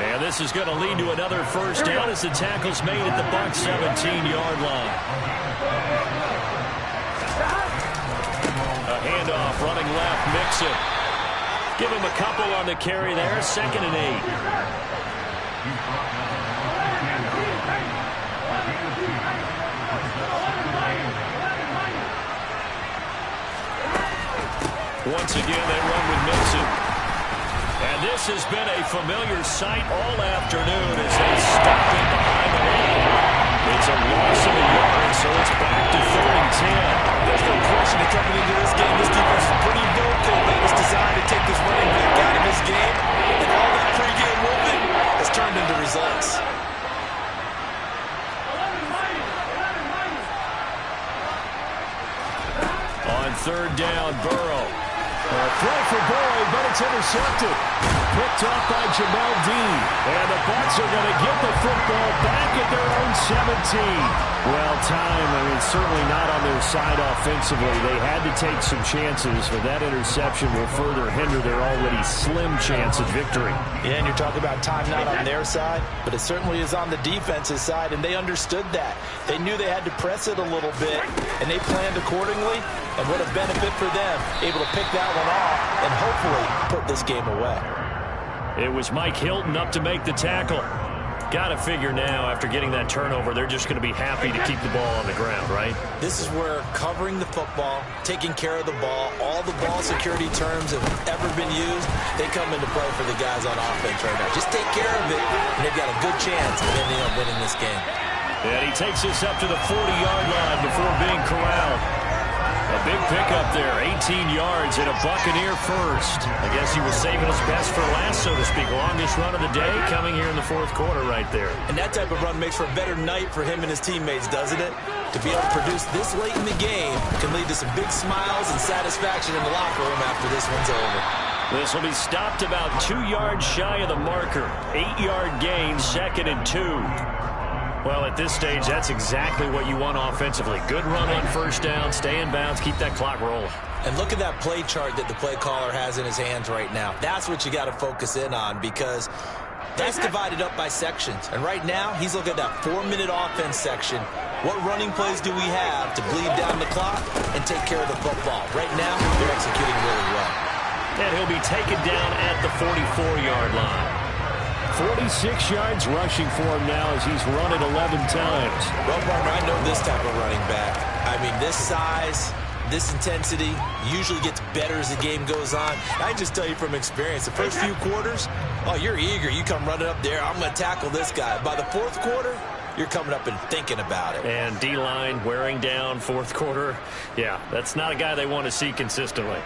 And this is going to lead to another first down as the tackle's made at the Bucs 17-yard line. A handoff running left, Mixon. Give him a couple on the carry there, 2nd and 8. Once again, they run with Mixon. And this has been a familiar sight all afternoon as they stop in behind the line. It's a loss of a yard, so it's back to 3rd and 10. There's no question that coming into this game, this defense is pretty vocal about its desire to take this running back out of this game. And all that pregame movement has turned into results. On 3rd down, Burrow. Throw for Boyd, but it's intercepted. Picked off by Jamel Dean. And the Bucs are going to get the football back at their own 17. Well, time, certainly not on their side offensively. They had to take some chances, but that interception will further hinder their already slim chance of victory. Yeah, and you're talking about time not on their side, but it certainly is on the defense's side, and they understood that. They knew they had to press it a little bit, and they planned accordingly. And what a benefit for them, able to pick that one off and hopefully put this game away. It was Mike Hilton up to make the tackle. Got to figure now, after getting that turnover, they're just going to be happy to keep the ball on the ground, right? This is where covering the football, taking care of the ball, all the ball security terms have ever been used, they come into play for the guys on offense right now. Just take care of it, and they've got a good chance of ending up winning this game. And he takes this up to the 40-yard line before being corralled. A big pickup there, 18 yards and a Buccaneer first. I guess he was saving his best for last, so to speak. Longest run of the day coming here in the fourth quarter right there. And that type of run makes for a better night for him and his teammates, doesn't it? To be able to produce this late in the game can lead to some big smiles and satisfaction in the locker room after this one's over. This will be stopped about 2 yards shy of the marker. 8-yard gain, 2nd and 2. Well, at this stage, that's exactly what you want offensively. Good run on first down, stay in bounds, keep that clock rolling. And look at that play chart that the play caller has in his hands right now. That's what you got to focus in on, because that's divided up by sections. And right now, he's looking at that 4-minute offense section. What running plays do we have to bleed down the clock and take care of the football? Right now, they're executing really well. And he'll be taken down at the 44-yard line. 46 yards rushing for him now as he's run it 11 times. Well, partner, I know this type of running back. I mean, this size, this intensity usually gets better as the game goes on. I can just tell you from experience, the first few quarters, oh, you're eager. You come running up there, I'm going to tackle this guy. By the fourth quarter, you're coming up and thinking about it. And D-line wearing down fourth quarter. Yeah, that's not a guy they want to see consistently.